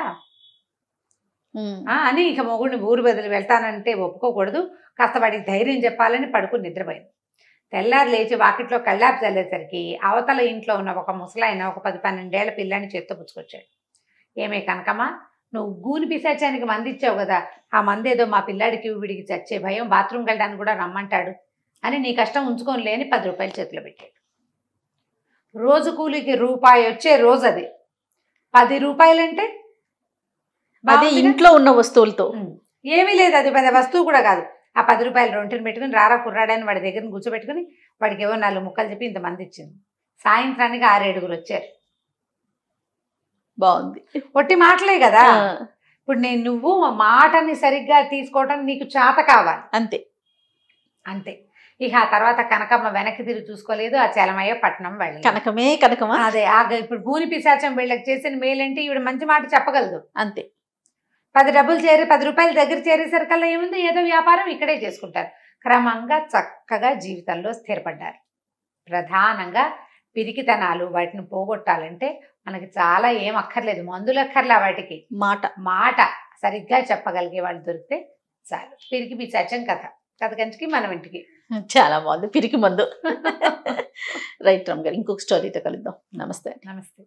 అని ఇక మొగుడిని ఊరు బదులు వెళ్తానంటే ఒప్పుకోకూడదు, కాస్త వాడికి ధైర్యం చెప్పాలని పడుకుని నిద్రపోయింది. తెల్లారు లేచి వాకిట్లో కళ్ళాపి చల్లేసరికి అవతల ఇంట్లో ఉన్న ఒక ముసలాయన ఒక 10-12 ఏళ్ల పిల్లాన్ని చేత్తో పుచ్చుకొచ్చాడు. ఏమే కనకమ్మ, నువ్వు గూని పిశాచానికి మంది ఇచ్చావు కదా, ఆ మందేదో మా పిల్లాడికి వీడికి చచ్చే భయం, బాత్రూమ్కి వెళ్ళడానికి కూడా రమ్మంటాడు అని నీ కష్టం ఉంచుకొని లేని 10 రూపాయలు చేతిలో పెట్టాడు. రోజు కూలికి రూపాయి వచ్చే రోజు అది. 10 రూపాయలంటే అదే ఇంట్లో ఉన్న వస్తువులతో ఏమీ లేదు, అది పెద్ద వస్తువు కూడా కాదు. ఆ 10 రూపాయలు రొంటిని పెట్టుకుని రారా కుర్రాడని వాడి దగ్గర కూర్చోబెట్టుకుని వాడికి ఏవో 4 ముక్కలు చెప్పి ఇంతమంది ఇచ్చింది. సాయంత్రానికి 6-7 వచ్చారు. బాగుంది, ఒట్టి మాటలే కదా. ఇప్పుడు నువ్వు మాటని సరిగ్గా తీసుకోవటం నీకు చేత కావాలి, అంతే. ఇక ఆ తర్వాత కనకమ్మ వెనక్కి తిరిగి చూసుకోలేదు, ఆ చలమయ్య పట్నం వెళ్ళి కనకమే కనకమా. అదే ఇప్పుడు గూని పిశాచం వీళ్ళకి చేసిన మేలంటే ఈవిడ మంచి మాట చెప్పగలదు. అంతే. 10 రూపాయలు దగ్గర చేరేసరికల్లా ఏముంది, ఏదో వ్యాపారం ఇక్కడే చేసుకుంటారు. క్రమంగా చక్కగా జీవితంలో స్థిరపడ్డారు. ప్రధానంగా పిరికితనాలు వాటిని పోగొట్టాలంటే మనకి చాలా ఏం అక్కర్లేదు, మందులు అక్కర్లా వాటికి. మాట సరిగ్గా చెప్పగలిగే వాళ్ళు దొరికితే చాలు. పిరికి పిశాచం కథ కంచికి మనం ఇంటికి. చాలా బాగుంది, పిరికి మందు. రైట్ రమ్మ గారు, ఇంకొక స్టోరీతో కలుద్దాం. నమస్తే. నమస్తే.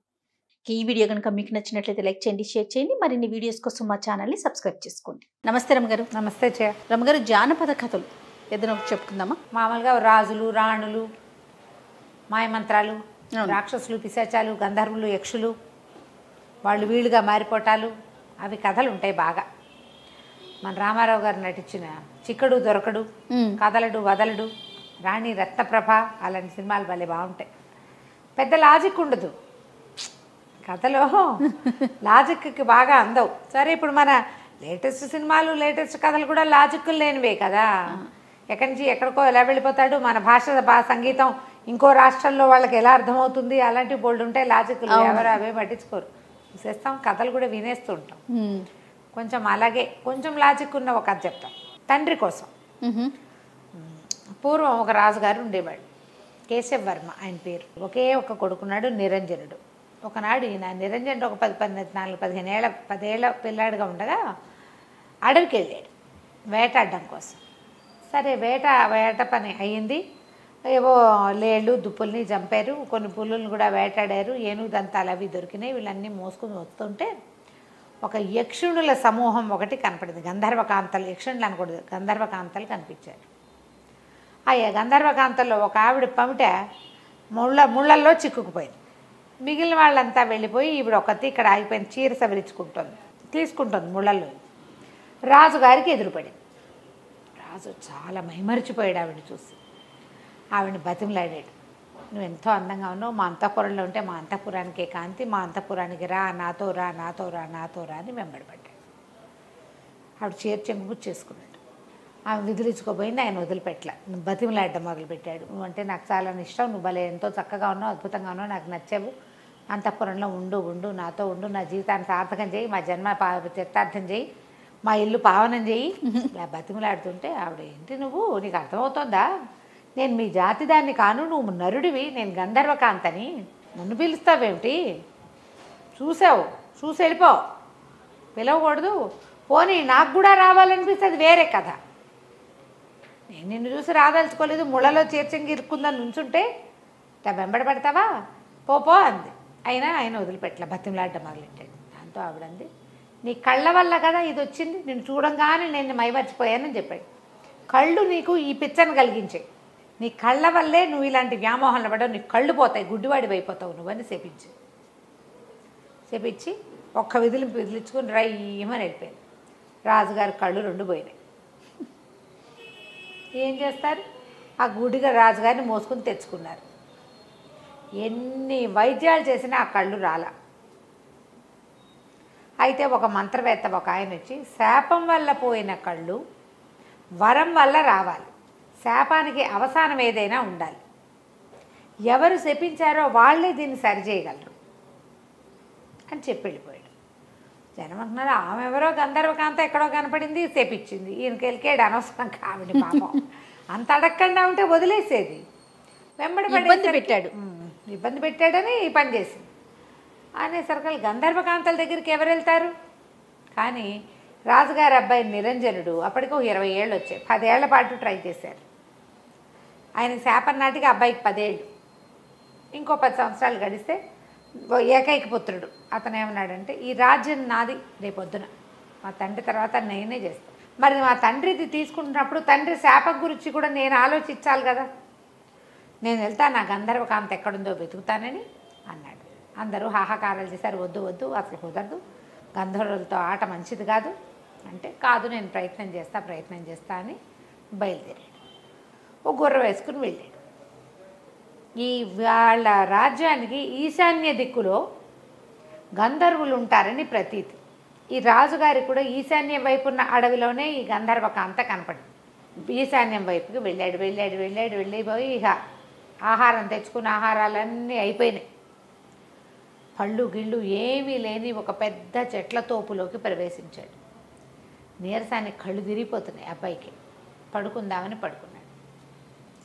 ఈ వీడియో కనుక మీకు నచ్చినట్లయితే లైక్ చేయండి, షేర్ చేయండి. మరిన్ని వీడియోస్ కోసం మా ఛానల్ని సబ్స్క్రైబ్ చేసుకోండి. నమస్తే రమ్మ గారు. నమస్తే చే. రమ్మ గారు, జానపద కథలు ఏదైనా ఒకటి చెప్పుకుందామా? మామూలుగా రాజులు, రాణులు, మాయమంత్రాలు, రాక్షసులు, పిశాచాలు, గంధర్వులు, యక్షులు, వాళ్ళు వీళ్ళుగా మారిపోటాలు, అవి కథలు ఉంటాయి బాగా. మన రామారావు గారు నటించిన చిక్కడు దొరకడు, కదలడు వదలడు, రాణి రత్నప్రభ, అలాంటి సినిమాలు భలే బాగుంటాయి. పెద్ద లాజిక్ ఉండదు కథలో, లాజిక్కి బాగా అందవు. సరే, ఇప్పుడు మన లేటెస్ట్ సినిమాలు, లేటెస్ట్ కథలు కూడా లాజిక్లు లేనివే కదా. ఎక్కడి నుంచి ఎక్కడికో ఎలా వెళ్ళిపోతాడు, మన సంగీతం ఇంకో రాష్ట్రంలో వాళ్ళకి ఎలా అర్థమవుతుంది, అలాంటివి బోల్డ్ ఉంటాయి లాజిక్లు. ఎవరు అవే పట్టించుకోరు, చూసేస్తాం. కథలు కూడా వినేస్తూ ఉంటాం. కొంచెం అలాగే కొంచెం లాజిక్ ఉన్న ఒక కథ చెప్తాం. తండ్రి కోసం. పూర్వం ఒక రాజుగారు ఉండేవాడు, కేశవ వర్మ ఆయన పేరు. ఒకే ఒక కొడుకున్నాడు, నిరంజనుడు. ఒకనాడు ఈయన నిరంజనుడు ఒక 10 ఏళ్ళ పిల్లాడిగా ఉండగా అడవికి వెళ్ళాడు వేటాడడం కోసం. సరే, వేట పని అయ్యింది. ఏవో లేళ్ళు దుప్పుల్ని చంపారు, కొన్ని పుల్లుల్ని కూడా వేటాడారు, ఏనుగు దంతాలు అవి దొరికినాయి. వీళ్ళన్నీ మోసుకుని వస్తుంటే ఒక యక్షుణుల సమూహం ఒకటి కనపడింది. గంధర్వకాంతలు, యక్షుణులు అనకూడదు, గంధర్వకాంతలు కనిపించారు. ఆ గంధర్వకాంతల్లో ఒక ఆవిడ పమిట ముళ్ళల్లో చిక్కుకుపోయింది. మిగిలిన వాళ్ళంతా వెళ్ళిపోయి ఈవిడ ఒకటి ఇక్కడ ఆగిపోయింది, చీర తీసుకుంటుంది ముళ్ళల్లో. రాజుగారికి ఎదురుపడింది. రాజు చాలా మైమరిచిపోయాడు ఆవిడ చూసి. ఆవిడని బతిమలాడాడు, నువ్వు ఎంతో అందంగా ఉన్నావు, మా అంతఃపురంలో ఉంటే మా అంతఃపురానికే కాంతి, మా అంతఃపురానికి రా, నాతో రా అని వెంబడబడ్డాడు. ఆవిడ చీర చెంగు చేసుకున్నాడు. ఆమె విదిలించుకోబోయింది, ఆయన వదిలిపెట్టల. నువ్వు బతిమలాడడం మొదలుపెట్టాడు. నువ్వంటే నాకు చాలా ఇష్టం, నువ్వు భలే ఎంతో చక్కగా ఉన్నావు, అద్భుతంగా ఉన్నావు, నాకు నచ్చావు, అంతఃపురంలో ఉండు, నాతో ఉండు, నా జీవితాన్ని సార్థకం చేయి, మా జన్మ చరితార్థం చేయి, మా ఇల్లు పావనం చేయి. ఇలా బతిమలాడుతుంటే ఆవిడ, ఏంటి నువ్వు, నీకు అర్థమవుతోందా, నేను మీ జాతి దాన్ని కాను, నువ్వు నరుడివి, నేను గంధర్వకాంతని, నన్ను పిలుస్తావేమిటి, చూసి వెళ్ళిపో, పిలవకూడదు, పోనీ నాకు కూడా రావాలనిపిస్తే అది వేరే కథ. నేను నిన్ను చూసి రాదలుచుకోలేదు, ముళ్ళలో చేర్చంగి ఇరుక్కుందని నుంచుంటే ఇట్లా వెంబడి పడతావా, పో అంది. అయినా ఆయన వదిలిపెట్టలే, బతిమలాడడం మొదలెట్టాడు. దాంతో ఆవిడంది, నీ కళ్ళ వల్ల కదా ఇది వచ్చింది, నేను చూడంగానే నేను మైమర్చిపోయానని చెప్పాడు. కళ్ళు నీకు ఈ పిచ్చను కలిగించాయి, నీ కళ్ళ వల్లే నువ్వు ఇలాంటి వ్యామోహంలో పడ్డావు, నీ కళ్ళు పోతాయి, గుడ్డివాడివి అయిపోతావు నువ్వని చెప్పించి ఒక్క విదిలించుకొని రయ్యమని వెళ్ళిపోయింది. రాజుగారి కళ్ళు 2 పోయినాయి. ఏం చేస్తారు, ఆ గుడిగా రాజుగారిని మోసుకొని తెచ్చుకున్నారు. ఎన్ని వైద్యాలు చేసినా ఆ కళ్ళు రాలా. అయితే ఒక మంత్రవేత్త ఒక ఆయన వచ్చి, శాపం వల్ల పోయిన కళ్ళు వరం వల్ల రావాలి, శాపానికి అవసానం ఏదైనా ఉండాలి, ఎవరు శపించారో వాళ్ళే దీన్ని సరిచేయగలరు అని చెప్పి వెళ్ళిపోయాడు. జనం అంటున్నారు, ఆమె ఎవరో గంధర్వకాంత ఎక్కడో కనపడింది, శపించింది, ఈయనకి వెళ్ళికాడు, అనవసరం కావిడి పాపం, అంత అడగకుండా ఉంటే వదిలేసేది. ఇబ్బంది పెట్టాడని ఈ పని చేసింది అనేసరికి గంధర్వకాంతల దగ్గరికి ఎవరు వెళ్తారు. కానీ రాజుగారి అబ్బాయి నిరంజనుడు అప్పటికి 20 ఏళ్ళు వచ్చాయి, 10 ఏళ్ల పాటు ట్రై చేశారు. ఆయన శాపం నాటికి అబ్బాయికి 10 ఏళ్ళు, ఇంకో 10 సంవత్సరాలు గడిస్తే ఏకైక పుత్రుడు. అతను ఏమన్నాడంటే, ఈ రాజ్యం నాది, రేపొద్దున మా తండ్రి తర్వాత నేనే చేస్తాను. మరి మా తండ్రిది తీసుకుంటున్నప్పుడు తండ్రి శాపం గురించి కూడా నేను ఆలోచించాలి కదా, నేను వెళ్తా, నా గంధర్వకాంత ఎక్కడుందో వెతుకుతానని అన్నాడు. అందరూ హాహాకారాలు చేశారు, వద్దు అసలు కుదరదు, గంధర్వులతో ఆట మంచిది కాదు అంటే, కాదు నేను ప్రయత్నం చేస్తా అని బయలుదేరాడు. ఓ గుర్ర వేసుకుని వెళ్ళాడు. ఈ వాళ్ళ రాజ్యానికి ఈశాన్య దిక్కులో గంధర్వులు ఉంటారని ప్రతీతి. ఈ రాజుగారికి కూడా ఈశాన్య వైపున్న అడవిలోనే ఈ గంధర్వకాంత కనపడింది. ఈశాన్యం వైపుకి వెళ్ళిపోయి ఇక ఆహారం తెచ్చుకున్న ఆహారాలన్నీ అయిపోయినాయి. పళ్ళు గిళ్ళు ఏమీ లేని ఒక పెద్ద చెట్ల తోపులోకి ప్రవేశించాడు. నీరసానికి కళ్ళు తిరిగిపోతున్నాయి అబ్బాయికి. పడుకుందామని పడుకున్నాడు.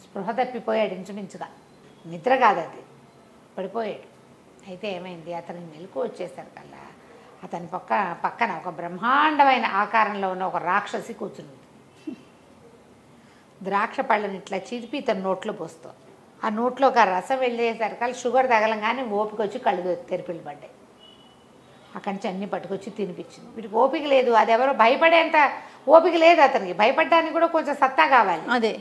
స్పృహ తప్పిపోయాడు ఇంచుమించుగా. నిద్ర కాదు అది, పడిపోయాడు. అయితే ఏమైంది, అతనికి మెలకు వచ్చేసరికల్లా అతని పక్కన ఒక బ్రహ్మాండమైన ఆకారంలో ఉన్న ఒక రాక్షసి కూర్చుంది. ద్రాక్ష పళ్ళని ఇట్లా చిరిపి ఇతను నోట్లో పోస్తాం. ఆ నోట్లో ఒక రసం వెళ్ళేసరికల్లా షుగర్ తగలంగానే ఓపిక వచ్చి కళ్ళు తెరిపిల్లు పడ్డాయి. అక్కడి నుంచి అన్నీ పట్టుకొచ్చి తినిపించింది. వీటికి ఓపిక లేదు, అది ఎవరో భయపడేంత ఓపిక లేదు అతనికి. భయపడడానికి కూడా కొంచెం సత్తా కావాలి, అదే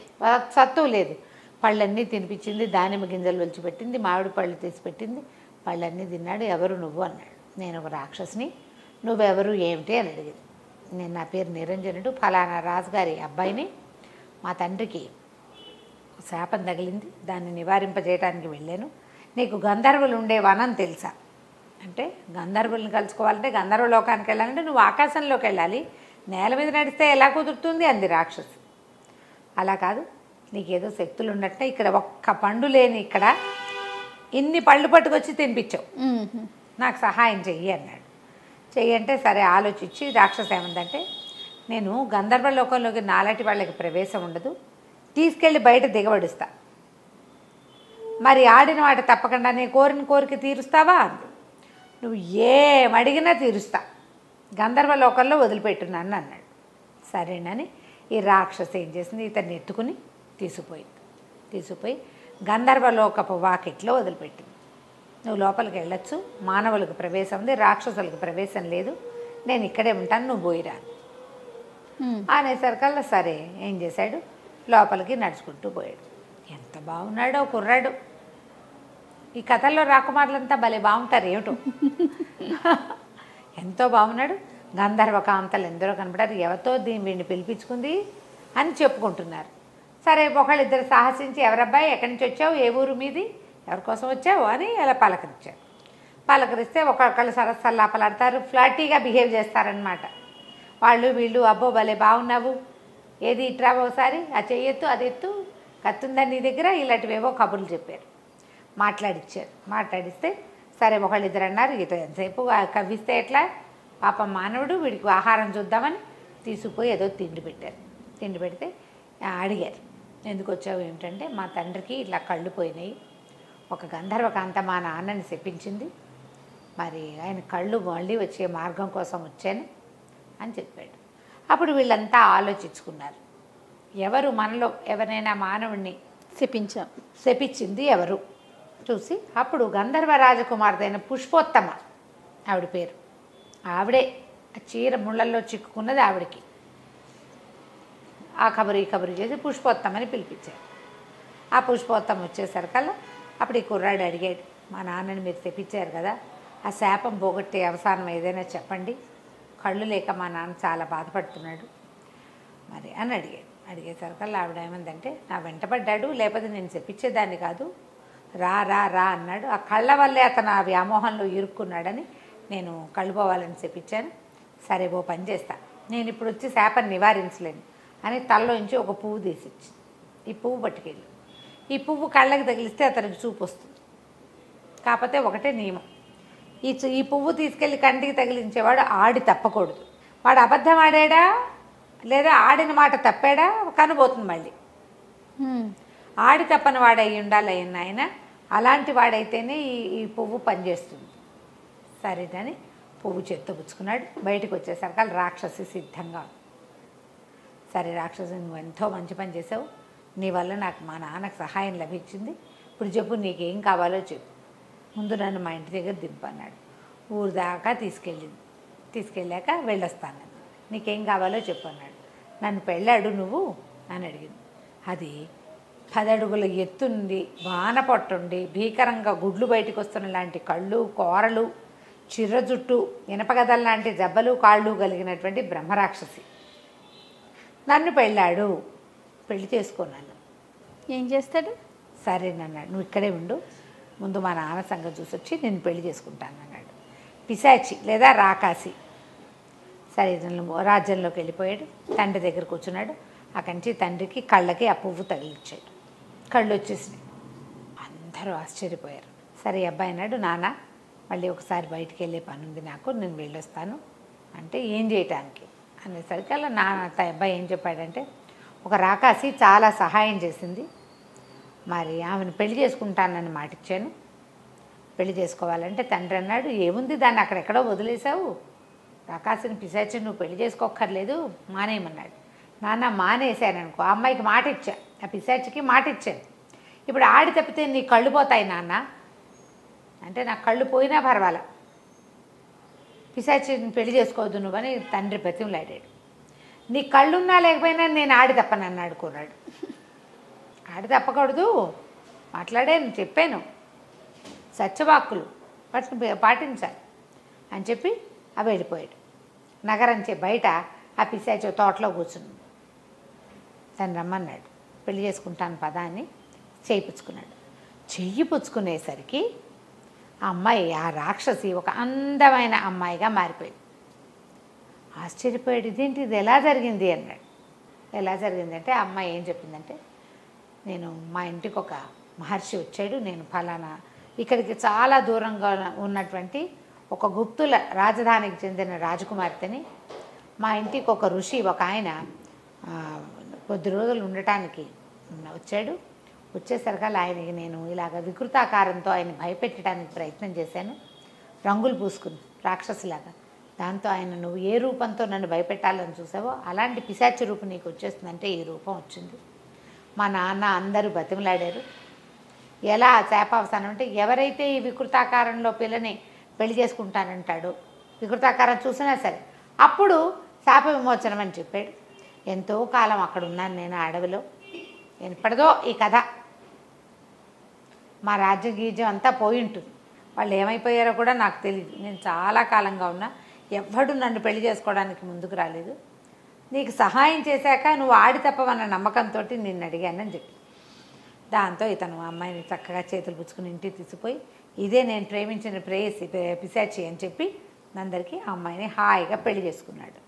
సత్తు లేదు. పళ్ళన్నీ తినిపించింది, దానిమ్మ గింజలు ఒలిచిపెట్టింది, మామిడి పళ్ళు తీసి పెట్టింది. పళ్ళన్నీ తిన్నాడు. ఎవరు నువ్వు అన్నాడు. నేను ఒక రాక్షసిని, నువ్వెవరు ఏమిటి అని అడిగింది. నేను నా పేరు నిరంజనుడు, ఫలానా రాజుగారి అబ్బాయిని. మా తండ్రికి శాపం తగిలింది, దాన్ని నివారింపజేయడానికి వెళ్ళాను. నీకు గంధర్వులు ఉండే వనం తెలుసా అంటే, గంధర్వులను కలుసుకోవాలంటే గంధర్వ లోకానికి వెళ్ళాలంటే నువ్వు ఆకాశంలోకి వెళ్ళాలి, నేల మీద నడిస్తే ఎలా కుదురుతుంది అంది రాక్షసి. అలా కాదు, నీకేదో శక్తులు ఉన్నట్టే ఇక్కడ ఒక్క పండు లేని ఇక్కడ ఇన్ని పళ్ళు పట్టుకొచ్చి తినిపించావు, నాకు సహాయం చెయ్యి అన్నాడు. చెయ్యంటే సరే ఆలోచించి రాక్షసి ఏమందంటే, నేను గంధర్వ లోకంలోకి నాలాంటి వాళ్ళకి ప్రవేశం ఉండదు, తీసుకెళ్ళి బయట దిగబడుస్తా, మరి ఆడిన వాటి తప్పకుండా నేను కోరిన కోరిక తీరుస్తావా అంది. నువ్వు ఏమడిగినా తీరుస్తా, గంధర్వ లోకంలో వదిలిపెట్టున్నాను అన్నాడు. సరేనని ఈ రాక్షసి ఏం చేసింది, ఇతన్ని ఎత్తుకుని తీసుకుపోయి గంధర్వలోకపు వాకిట్లో వదిలిపెట్టింది. నువ్వు లోపలికి వెళ్ళొచ్చు, మానవులకు ప్రవేశం ఉంది, రాక్షసులకు ప్రవేశం లేదు, నేను ఇక్కడే ఉంటాను, నువ్వు పోయిరా అనేసరికల్లా సరే ఏం చేశాడు, లోపలికి నడుచుకుంటూ పోయాడు. ఎంత బాగున్నాడో కుర్రాడు. ఈ కథల్లో రాకుమారులంతా భలే బాగుంటారు ఏమిటో. ఎంతో బాగున్నాడు. గంధర్వ కాంతలు ఎందరో కనపడారు. ఎవరితో వీడిని పిలిపించుకుంది అని చెప్పుకుంటున్నారు. సరే ఒకళ్ళిద్దరు సాహసించి, ఎవరబ్బాయి ఎక్కడి నుంచి వచ్చావు, ఏ ఊరు మీది, ఎవరి కోసం వచ్చావు అని అలా పలకరించారు. పలకరిస్తే ఒకళ్ళు సరస్సల్లాపలాడతారు, ఫ్లాటీగా బిహేవ్ చేస్తారనమాట. వాళ్ళు వీళ్ళు, అబ్బో భలే బాగున్నావు, ఏది ఇట్రా ఒకసారి, ఆ చెయ్యొద్దు అది ఎత్తు, కత్తుందని నీ దగ్గర, ఇలాంటివేవో కబుర్లు చెప్పారు. మాట్లాడిస్తే సరే ఒకళ్ళిద్దరు అన్నారు, ఇటు ఎంతసేపు కవ్విస్తే ఎట్లా, పాపం మానవుడు, వీడికి ఆహారం చూద్దామని తీసుకుపోయి ఏదో తిండి పెట్టారు. తిండి పెడితే అడిగారు, ఎందుకు వచ్చావు ఏమిటంటే, మా తండ్రికి ఇట్లా కళ్ళు పోయినాయి, ఒక గంధర్వకాంత మా నాన్నని చెప్పించింది, మరి ఆయన కళ్ళు మళ్ళీ వచ్చే మార్గం కోసం వచ్చాను అని చెప్పాడు. అప్పుడు వీళ్ళంతా ఆలోచించుకున్నారు, ఎవరు మనలో ఎవరైనా మానవుడిని శపించింది ఎవరు చూసి, అప్పుడు గంధర్వ రాజకుమార్తె అయిన పుష్పోత్తమ ఆవిడ పేరు, ఆవిడే ఆ చీర ముళ్ళల్లో చిక్కుకున్నది ఆవిడకి. ఆ కబురు ఈ కబురు చేసి పుష్పోత్తమని పిలిపించారు. ఆ పుష్పోత్తమ వచ్చేసరికల్లా అప్పుడు ఈ కుర్రాడు అడిగాడు, మా నాన్నని మీరు తెప్పించారు కదా, ఆ శాపం పోగొట్టే అవసానం ఏదైనా చెప్పండి, కళ్ళు లేక మా నాన్న చాలా బాధపడుతున్నాడు మరి అని అడిగేసరికల్లా ఆవిడ ఏమందంటే, నా వెంటపడ్డాడు, లేకపోతే నేను చెప్పించేదాన్ని కాదు, రా రా రా అన్నాడు, ఆ కళ్ళ వల్లే అతను ఆ వ్యామోహంలో ఇరుక్కున్నాడని నేను కళ్ళు పోవాలని చెప్పించాను, సరే ఓ పని చేస్తా, నేను ఇప్పుడు వచ్చి శాపం నివారించలేను అని తల్లోంచి ఒక పువ్వు తీసిచ్చి, ఈ పువ్వు పట్టుకెళ్ళి, ఈ పువ్వు కళ్ళకి తగిలిస్తే అతనికి చూపు వస్తుంది, కాకపోతే ఒకటే నియమం, ఈ పువ్వు తీసుకెళ్ళి కంటికి తగిలించేవాడు ఆడి తప్పకూడదు, వాడు అబద్ధం ఆడాడా లేదా ఆడిన మాట తప్పాడా కనబోతుంది మళ్ళీ, ఆడి తప్పని వాడై ఉండాలి ఆయన, అలాంటి వాడైతేనే ఈ పువ్వు పనిచేస్తుంది. సరేనని పువ్వు పుచ్చుకున్నాడు. బయటకు వచ్చేసరికి రాక్షసి సిద్ధంగా, సరే రాక్షసి నువ్వు ఎంతో మంచి పని చేసావు, నీ వల్ల నాకు మా నాన్నకు సహాయం లభించింది, ఇప్పుడు చెప్పు నీకేం కావాలో చెప్పు, ముందు నన్ను మా ఇంటి దగ్గర దింపన్నాడు. ఊరు దాకా తీసుకెళ్ళాక వెళ్ళొస్తాను, నీకేం కావాలో చెప్పు అన్నాడు. నన్ను పెళ్ళాడు నువ్వు అని అడిగింది. అది 10 అడుగుల ఎత్తుండి, వాన పట్టుండి, భీకరంగా గుడ్లు బయటకు వస్తున్న లాంటి కళ్ళు, కోరలు, చిర్ర జుట్టు, ఇనపగదల లాంటి జబ్బలు కాళ్ళు కలిగినటువంటి బ్రహ్మరాక్షసి నన్ను పెళ్ళాడు, పెళ్లి చేసుకున్నాను. ఏం చేస్తాడు? సరేనన్నాడు, నువ్వు ఇక్కడే ఉండు, ముందు మా నాన్న సంగతి చూసి వచ్చి నేను పెళ్లి చేసుకుంటాను అన్నాడు. పిశాచి లేదా రాకాసి సరే రాజ్యంలోకి వెళ్ళిపోయాడు. తండ్రి దగ్గర కూర్చున్నాడు. అక్కడి నుంచి తండ్రికి కళ్ళకి ఆ పువ్వు తగిలిచ్చాడు. కళ్ళు వచ్చేసినాయి. అందరూ ఆశ్చర్యపోయారు. సరే అబ్బాయి అన్నాడు, నాన్న మళ్ళీ ఒకసారి బయటికి వెళ్ళే పని ఉంది నాకు, నేను వెళ్ళొస్తాను అంటే ఏం చేయటానికి అనేసరికి అలా అబ్బాయి ఏం చెప్పాడంటే, ఒక రాకాసి చాలా సహాయం చేసింది, మరి ఆమెను పెళ్లి చేసుకుంటానని మాటిచ్చాను, పెళ్లి చేసుకోవాలంటే తండ్రి అన్నాడు, ఏముంది దాన్ని అక్కడెక్కడో వదిలేసావు, రాకాసిని పిశాచిని నువ్వు పెళ్లి చేసుకోక్కర్లేదు, మానేయమన్నాడు. నాన్న మానేశాను అనుకో, ఆ అమ్మాయికి మాట ఇచ్చా, ఆ పిశాచికి మాట ఇచ్చాను, ఇప్పుడు ఆడి తప్పితే నీ కళ్ళు పోతాయి నాన్న అంటే, నాకు కళ్ళు పోయినా పర్వాలా, పిశాచిని పెళ్లి చేసుకోవద్దు నువ్వని తండ్రి బతిమలాడాడు. నీ కళ్ళున్నా లేకపోయినా నేను ఆడి తప్పను అన్నాడు కుర్రాడు. ఆడి తప్పకూడదు, మాట్లాడాను, చెప్పాను, సత్యవాక్కులు వాటిని పాటించాలి అని చెప్పి అవి వెళ్ళిపోయాడు. నగరంచే బయట ఆ పిశాచి తోటలో కూర్చున్నాడు. తను రమ్మన్నాడు, పెళ్లి చేసుకుంటాను పదా అని చేయిపుచ్చుకున్నాడు. చెయ్యి పుచ్చుకునేసరికి ఆ అమ్మాయి, ఆ రాక్షసి ఒక అందమైన అమ్మాయిగా మారిపోయింది. ఆశ్చర్యపోయాడు, ఇదేంటి ఇది ఎలా జరిగింది అన్నాడు. ఎలా జరిగిందంటే ఆ అమ్మాయి ఏం చెప్పిందంటే, నేను మా ఇంటికి ఒక మహర్షి వచ్చాడు, నేను ఫలానా ఇక్కడికి చాలా దూరంగా ఉన్నటువంటి ఒక గుప్తుల రాజధానికి చెందిన రాజకుమార్తెని, మా ఇంటికి ఒక ఋషి ఒక ఆయన కొద్ది రోజులు ఉండటానికి వచ్చాడు. వచ్చేసరికల్లా ఆయనకి నేను ఇలాగ వికృతాకారంతో ఆయన భయపెట్టడానికి ప్రయత్నం చేశాను, రంగులు పూసుకుని రాక్షసులాగా. దాంతో ఆయన నువ్వు ఏ రూపంతో నన్ను భయపెట్టాలని చూసావో అలాంటి పిశాచి రూపం నీకు వచ్చేస్తుందంటే ఈ రూపం వచ్చింది. మా నాన్న అందరూ బతిమలాడారు. ఎలా శాపావసానం అంటే, ఎవరైతే ఈ వికృతాకారంలో పిల్లని పెళ్లి చేసుకుంటానంటాడో, వికృతాకారం చూసినా సరే అప్పుడు శాప విమోచనం అని చెప్పాడు. ఎంతో కాలం అక్కడ ఉన్నాను నేను ఆ అడవిలో. ఎప్పటిదో ఈ కథ, మా రాజ్యం గీజ్యం అంతా పోయి ఉంటుంది, వాళ్ళు ఏమైపోయారో కూడా నాకు తెలియదు. నేను చాలా కాలంగా ఉన్నా, ఎవ్వడు నన్ను పెళ్లి చేసుకోవడానికి ముందుకు రాలేదు. నీకు సహాయం చేశాక నువ్వు ఆడి తప్పవన్న నమ్మకంతో నిన్ను అడిగానని చెప్పి, దాంతో ఇతను అమ్మాయిని చక్కగా చేతులు పుచ్చుకుని ఇంటికి తీసుకుపోయి, ఇదే నేను ప్రేమించిన ప్రేయసి పిశాచి అని చెప్పి అందరికీ ఆ అమ్మాయిని హాయిగా పెళ్లి చేసుకున్నాడు.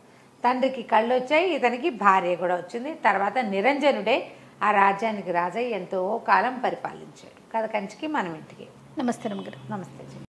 తండ్రికి కళ్ళు వచ్చాయి, ఇతనికి భార్య కూడా వచ్చింది. తర్వాత నిరంజనుడే ఆ రాజ్యానికి రాజై ఎంతో కాలం పరిపాలించాడు. కథ కంచికి మనం ఇంటికి. నమస్తే రమ్మగారు. నమస్తే.